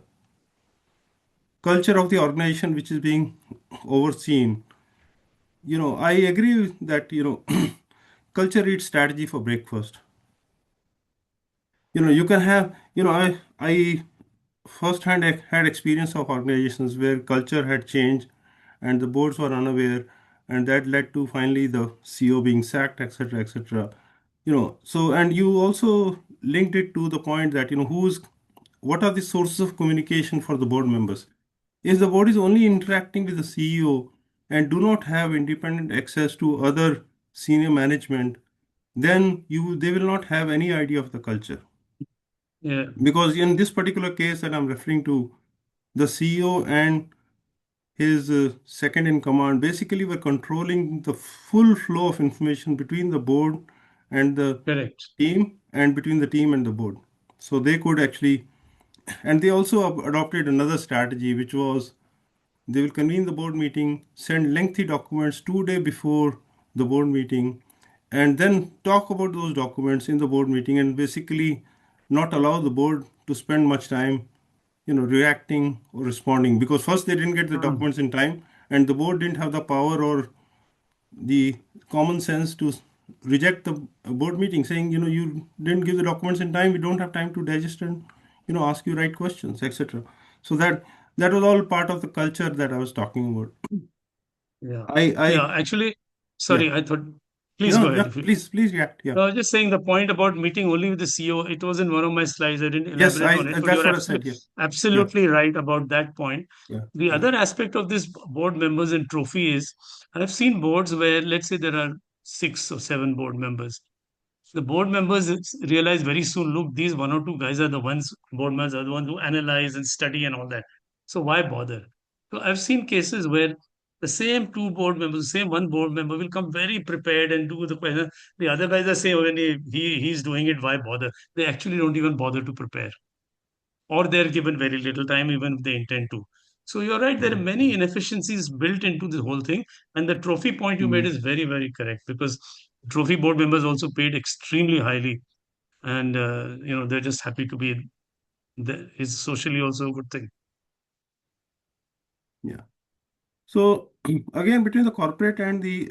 of the organization which is being overseen. I agree that culture eats strategy for breakfast. You can have, I firsthand had experience of organizations where culture had changed and the boards were unaware, and that led to finally the CEO being sacked, etc., etc. So and you also linked it to the point that what are the sources of communication for the board members? If the board is only interacting with the CEO and do not have independent access to other senior management, then they will not have any idea of the culture. Yeah, Because in this particular case that I'm referring to, the CEO and his second in command basically were controlling the full flow of information between the board and the correct. team and between the team and the board. So they could actually, and they also adopted another strategy, which was they will convene the board meeting, send lengthy documents 2 days before the board meeting, and then talk about those documents in the board meeting and basically not allow the board to spend much time, reacting or responding because first they didn't get the Mm, documents in time and the board didn't have the power or the common sense to reject the board meeting saying, you didn't give the documents in time, we don't have time to digest and, ask you right questions, etc. So that was all part of the culture that I was talking about. yeah. I Yeah, actually, Yeah, sorry, I thought, please go yeah, ahead if you. please react. Yeah. No, I was just saying the point about meeting only with the CEO, it was in one of my slides. I didn't Yes, elaborate on it, but that's you're what I said. Yeah. Yeah. absolutely right about that point. Yeah. The Yeah. other aspect of this board members and trophy is I've seen boards where, let's say, there are 6 or 7 board members. The board members realize very soon, look, these one or two guys are the ones, board members are the ones who analyze and study and all that. So why bother? So I've seen cases where the same two board members, the same one board member will come very prepared and do the question. The other guys are saying, oh, when he's doing it, why bother? They actually don't even bother to prepare, or they're given very little time, even if they intend to. So you're right, there are many inefficiencies built into the whole thing. And the trophy point you made Mm. is very, very correct because trophy board members also paid extremely highly. And, they're just happy to be there. Is socially also a good thing. Yeah. So again, between the corporate and the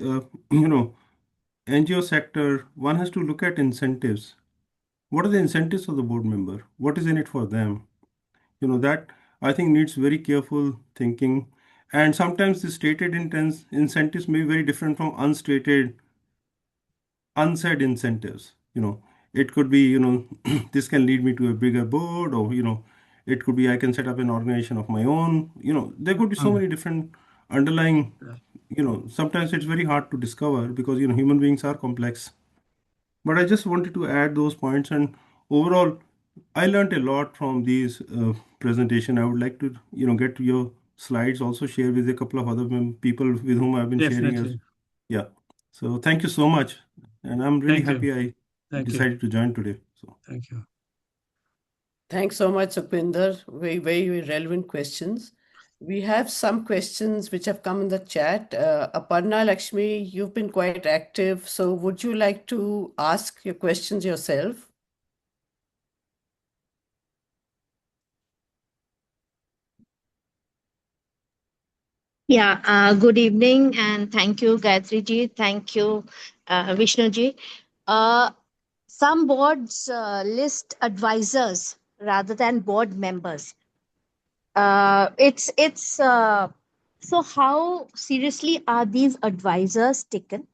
NGO sector, one has to look at incentives. What are the incentives of the board member? What is in it for them? That I think needs very careful thinking. And sometimes the stated intents incentives may be very different from unsaid incentives. It could be, this can lead me to a bigger board, or, it could be I can set up an organization of my own. There could be so Mm. many different underlying, Yeah. sometimes it's very hard to discover because, human beings are complex. But I just wanted to add those points. And overall, I learned a lot from these presentation. I would like to, get your slides also share with a couple of other people with whom I've been sharing as. Definitely. Yeah. So thank you so much. And I'm really Thank you. happy I Thank you. decided to join today. So Thank you. Thanks so much, Upinder. Very, very relevant questions. We have some questions which have come in the chat. Aparna Lakshmi, you've been quite active. So would you like to ask your questions yourself? Yeah, good evening and thank you, Gayatri ji. Thank you, Vishnu ji. Some boards list advisors rather than board members. It's so how seriously are these advisors taken?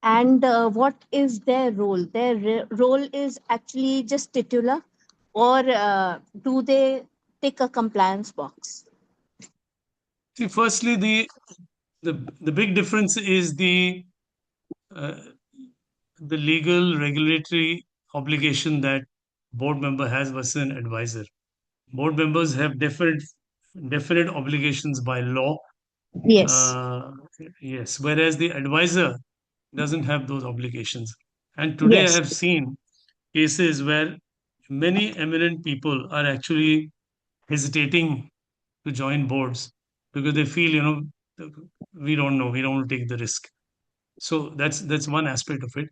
And what is their role? Their role is actually just titular, or do they tick a compliance box? See, firstly, the big difference is uh, the legal regulatory obligation that board member has versus an advisor. Board members have definite obligations by law. Yes, Uh, yes, whereas the advisor doesn't have those obligations. And today I yes, have seen cases where many eminent people are actually hesitating to join boards because they feel, we don't know, we don't want to take the risk. So that's one aspect of it.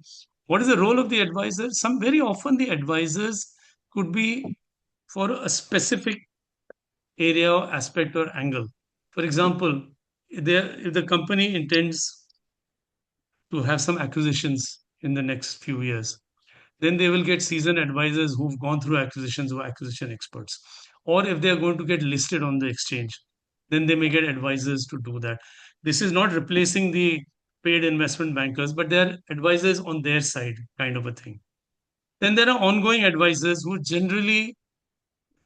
What is the role of the advisor? Some very often the advisors could be for a specific area or aspect or angle. For example, if the company intends to have some acquisitions in the next few years, then they will get seasoned advisors who've gone through acquisitions, who are acquisition experts. Or if they are going to get listed on the exchange, then they may get advisors to do that. This is not replacing the paid investment bankers, but they are advisors on their side, kind of a thing. Then there are ongoing advisors who generally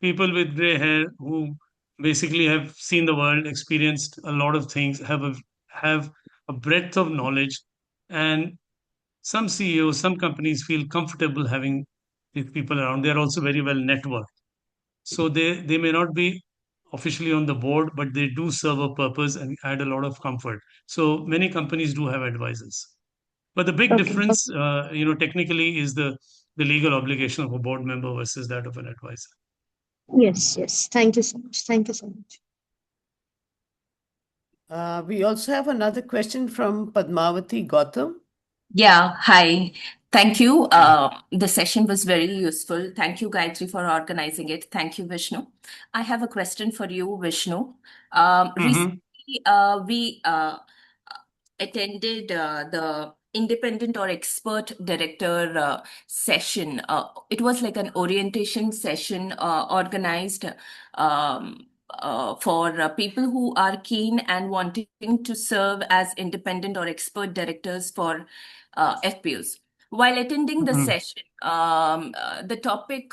people with gray hair who basically have seen the world, experienced a lot of things, have a breadth of knowledge, and some CEOs, some companies feel comfortable having these people around. They are also very well networked. So they may not be officially on the board, but they do serve a purpose and add a lot of comfort. So many companies do have advisors. But the big okay. difference, technically is the legal obligation of a board member versus that of an advisor. Yes, yes. Thank you so much. Thank you so much. We also have another question from Padmavati Gautam. Yeah, hi. Thank you. The session was very useful. Thank you, Gayatri, for organizing it. Thank you, Vishnu. I have a question for you, Vishnu. Mm-hmm. Recently, we attended the independent or expert director session. It was like an orientation session organized for people who are keen and wanting to serve as independent or expert directors for FPOs. While attending the Mm-hmm. session, the topic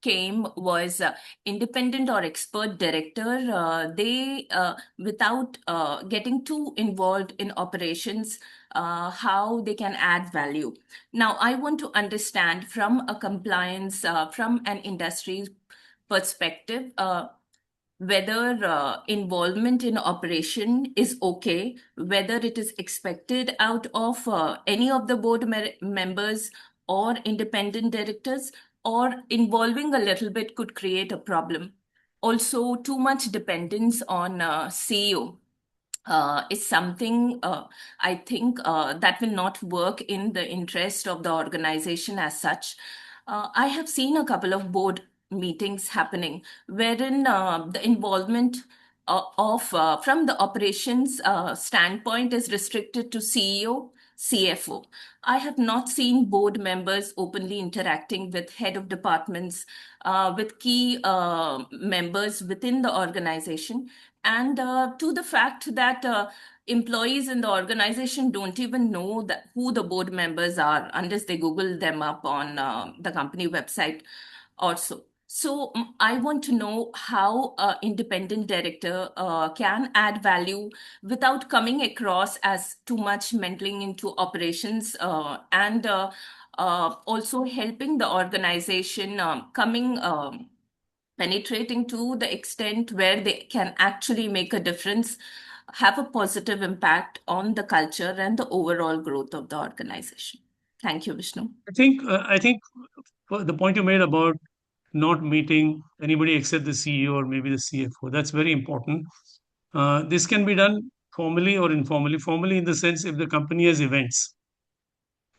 came was independent or expert director. They, without getting too involved in operations, how they can add value. Now, I want to understand from a compliance, from an industry perspective, whether involvement in operation is okay, whether it is expected out of any of the board members or independent directors, or involving a little bit could create a problem. Also, too much dependence on CEO is something I think that will not work in the interest of the organization as such. I have seen a couple of board meetings happening wherein the involvement of from the operations standpoint is restricted to CEO, CFO. I have not seen board members openly interacting with head of departments, with key members within the organization, and to the fact that employees in the organization don't even know that who the board members are unless they Google them up on the company website also. So I want to know how an independent director can add value without coming across as too much meddling into operations, and also helping the organization coming penetrating to the extent where they can actually make a difference, have a positive impact on the culture and the overall growth of the organization. Thank you, Vishnu. I think the point you made about not meeting anybody except the CEO or maybe the CFO, that's very important. This can be done formally or informally. Formally, in the sense, if the company has events,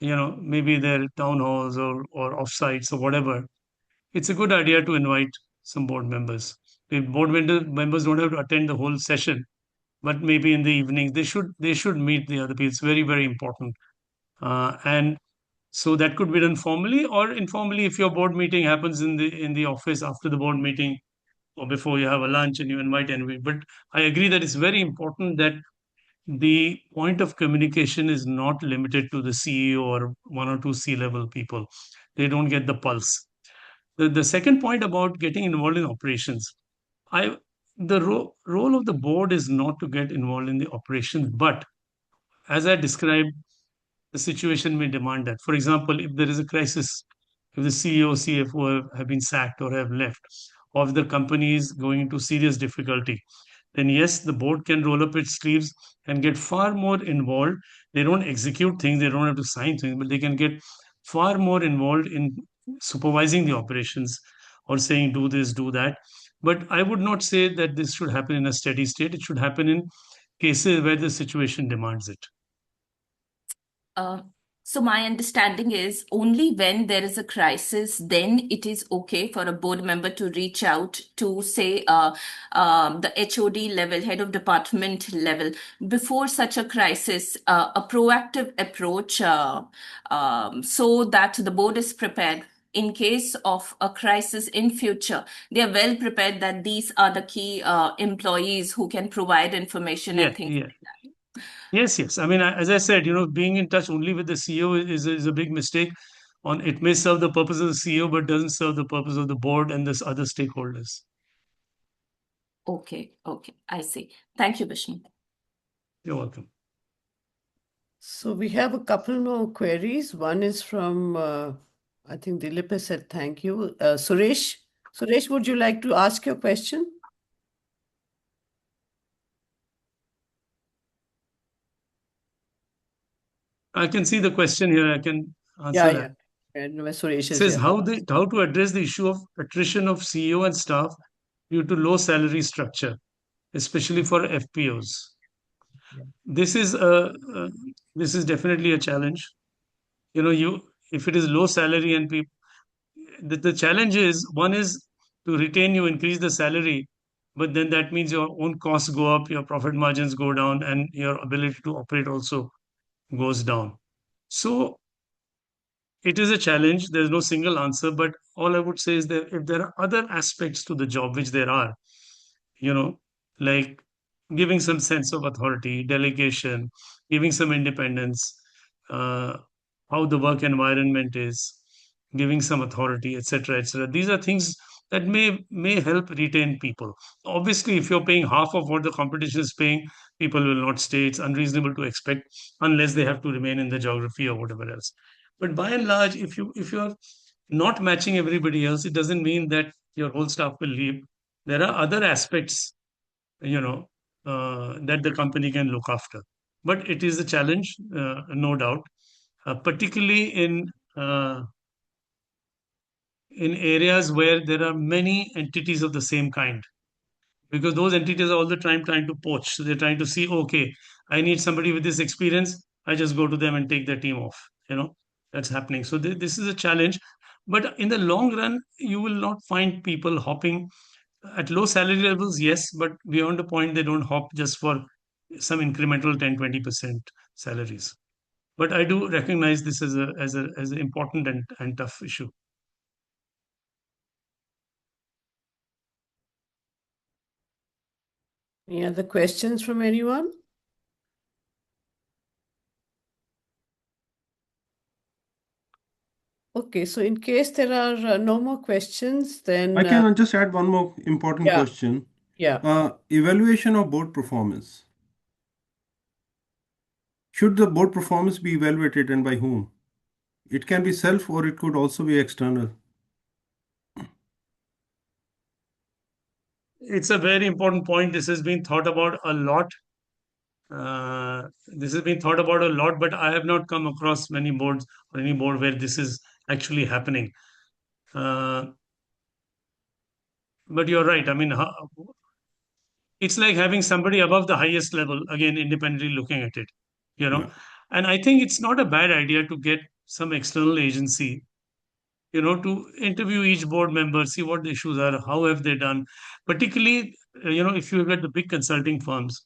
maybe their town halls or offsites or whatever, it's a good idea to invite some board members. If members don't have to attend the whole session, but maybe in the evening they should meet the other people. It's very, very important. And so that could be done formally or informally. If your board meeting happens in the office after the board meeting or before you have a lunch and you invite anybody. But I agree that it's very important that the point of communication is not limited to the CEO or one or two C-level people. They don't get the pulse. The second point about getting involved in operations, I the role of the board is not to get involved in the operations, but as I described, the situation may demand that. For example, if there is a crisis, if the CEO, CFO have been sacked or have left, or if the company is going into serious difficulty, then yes, the board can roll up its sleeves and get far more involved. They don't execute things, they don't have to sign things, but they can get far more involved in supervising the operations or saying, do this, do that. But I would not say that this should happen in a steady state. It should happen in cases where the situation demands it. Uh, so my understanding is only when there is a crisis, then it is okay for a board member to reach out to, say, the HOD level, head of department level. Before such a crisis, a proactive approach so that the board is prepared in case of a crisis in future. They are well prepared that these are the key employees who can provide information Yeah, and things yeah. like that. Yes. I mean, as I said, being in touch only with the CEO is a big mistake. It may serve the purpose of the CEO, but doesn't serve the purpose of the board and this other stakeholders. Okay, I see. Thank you, Vishnu. You're welcome. So we have a couple more queries. One is from, I think Dilip has said thank you. Suresh. Suresh, would you like to ask your question? I can see the question here. I can answer that. And Suresh It is says here. how to address the issue of attrition of CEO and staff due to low salary structure, especially for FPOs. Yeah. This is definitely a challenge. If it is low salary and people, the challenge is, one is to retain you, increase the salary, but then that means your own costs go up, your profit margins go down, and your ability to operate also goes down. So it is a challenge. There's no single answer, but all I would say is that if there are other aspects to the job, which there are, you know, like giving some sense of authority, delegation, giving some independence, uh, how the work environment is, giving some authority, etc., etc. These are things that may help retain people. Obviously, if you're paying half of what the competition is paying, people will not stay. It's unreasonable to expect unless they have to remain in the geography or whatever else. But by and large, if you are not matching everybody else, it doesn't mean that your whole staff will leave. There are other aspects, you know, that the company can look after. But it is a challenge, no doubt, particularly uh, in areas where there are many entities of the same kind, because those entities are all the time trying to poach. So they're trying to see, okay, I need somebody with this experience. I just go to them and take their team off. That's happening. So this is a challenge. But in the long run, you will not find people hopping at low salary levels, yes, but beyond a point, they don't hop just for some incremental 10-20% salaries. But I do recognize this as an important and tough issue. Any other questions from anyone? Okay, so in case there are no more questions, then I can just add one more important yeah, question. yeah. Evaluation of board performance. Should the board performance be evaluated and by whom? It can be self or it could also be external. it's a very important point. This has been thought about a lot. But I have not come across many boards or any board where this is actually happening. Uh, but you're right. I mean, it's like having somebody above the highest level, again, independently looking at it, you know. Yeah. And I think it's not a bad idea to get some external agency, to interview each board member, see what the issues are, how have they done, particularly, if you look at the big consulting firms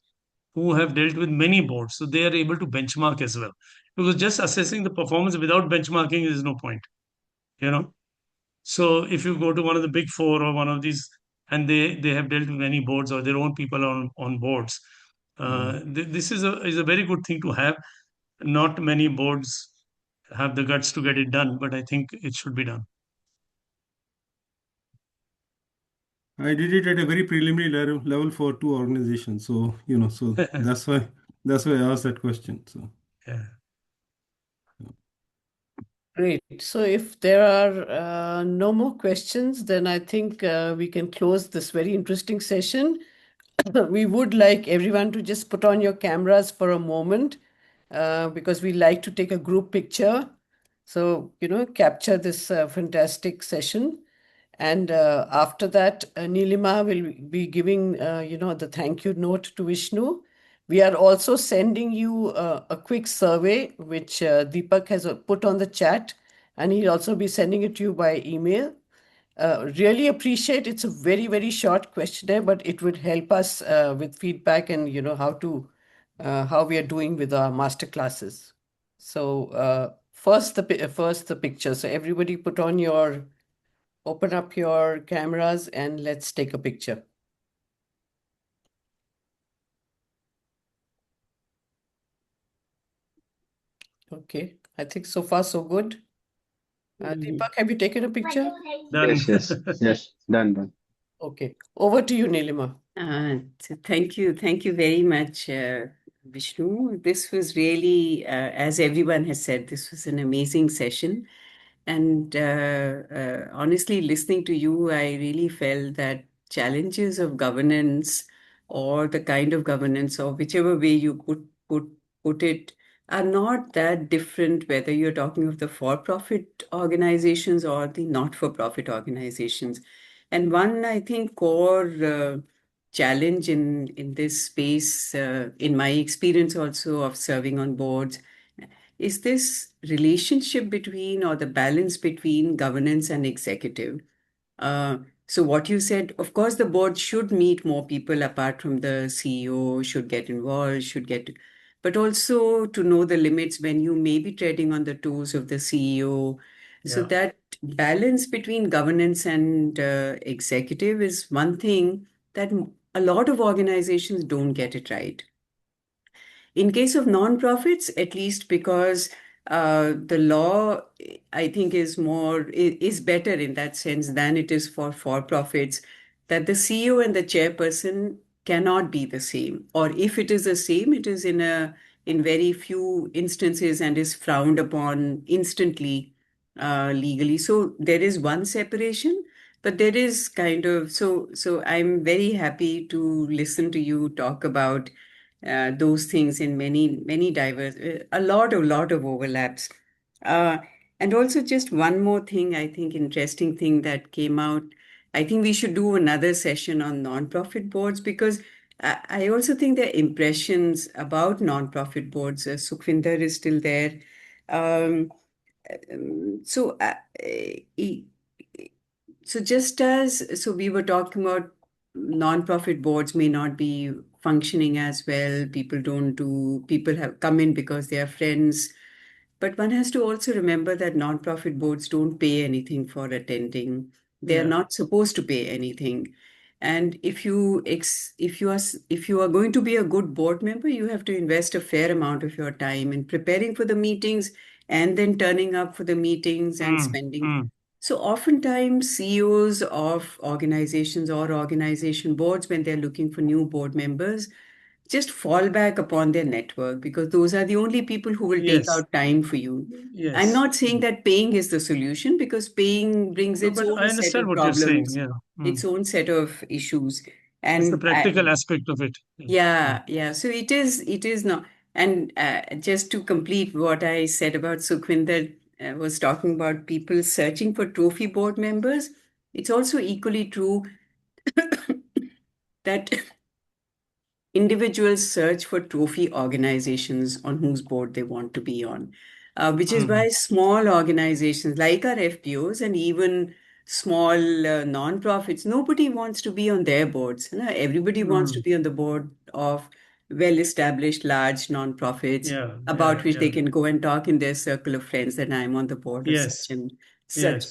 who have dealt with many boards, so they are able to benchmark as well. Because just assessing the performance without benchmarking is no point, you know. So if you go to one of the big four or one of these, and they have dealt with many boards or their own people on boards, this is a very good thing to have. Not many boards have the guts to get it done, but I think it should be done. I did it at a very preliminary level for two organizations. So, so that's why I asked that question. So, Yeah. Great. So if there are no more questions, then I think we can close this very interesting session. We would like everyone to just put on your cameras for a moment because we like to take a group picture. So, capture this fantastic session. And after that, Nilima will be giving, the thank you note to Vishnu. We are also sending you a quick survey, which Deepak has put on the chat, and he'll also be sending it to you by email. Really appreciate it's a very, very short questionnaire, but it would help us with feedback and, how we are doing with our master classes. So first the picture. So everybody open up your cameras and let's take a picture. Okay, I think so far so good. Deepak, have you taken a picture? Done. Yes, done. Okay, over to you, Nilima. So thank you very much, Vishnu. This was really, as everyone has said, this was an amazing session. And honestly, listening to you, I really felt that challenges of governance or the kind of governance or whichever way you put it are not that different, whether you're talking of the for-profit organizations or the not-for-profit organizations. And one, I think, core challenge in this space, in my experience also of serving on boards, is this relationship between or the balance between governance and executive. So what you said, of course, the board should meet more people apart from the CEO, should get involved, but also to know the limits when you may be treading on the toes of the CEO. So Yeah. that balance between governance and executive is one thing that a lot of organizations don't get it right. In case of non-profits, at least because the law, I think, is better in that sense than it is for for-profits, that the CEO and the chairperson cannot be the same. Or if it is the same, it is in very few instances and is frowned upon instantly legally. So there is one separation, but there is kind of so I'm very happy to listen to you talk about those things in many diverse, a lot of overlaps. And also just one more thing, I think interesting thing that came out. I think we should do another session on nonprofit boards because I also think there are impressions about nonprofit boards. Sukhvinder is still there. So we were talking about nonprofit boards may not be functioning as well. People have come in because they are friends. But one has to also remember that nonprofit boards don't pay anything for attending. They're Yeah. not supposed to pay anything. And if you are going to be a good board member, you have to invest a fair amount of your time in preparing for the meetings and then turning up for the meetings and spending. So oftentimes CEOs of organizations or organization boards, when they're looking for new board members, just fall back upon their network because those are the only people who will take Yes. out time for you. Yes. I'm not saying that paying is the solution because paying brings No, its but own I set understand of what you're saying. problems, Yeah. its own set of issues. It's the And practical aspect of it. yeah. So it is not. And just to complete what I said about Sukhwinder was talking about people searching for trophy board members, it's also equally true that individuals search for trophy organizations on whose board they want to be on, which is why small organizations like our FPOs and even small non-profits, nobody wants to be on their boards. You know, everybody wants to be on the board of well-established large non-profits about which they can go and talk in their circle of friends that I'm on the board of such and such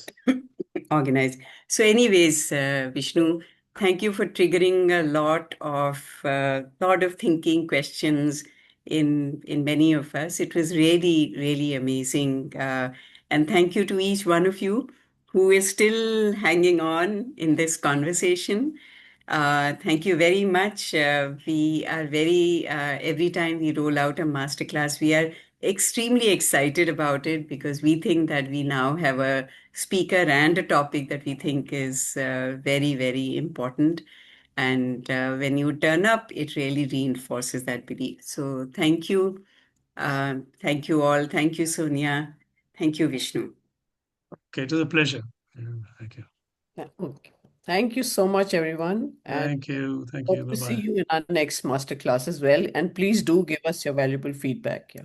organized. So anyways, Vishnu, thank you for triggering a lot of thinking questions in many of us. It was really, really amazing. And thank you to each one of you who is still hanging on in this conversation. Thank you very much. We are every time we roll out a masterclass, we are extremely excited about it because we think that we now have a speaker and a topic that we think is very, very important. And when you turn up, it really reinforces that belief. So thank you. Thank you all. Thank you, Sonia. Thank you, Vishnu. Okay, it was a pleasure. Thank you. Okay. Thank you so much, everyone. And Thank you. hope to see Bye-bye. you in our next masterclass as well. And please do give us your valuable feedback. Yeah.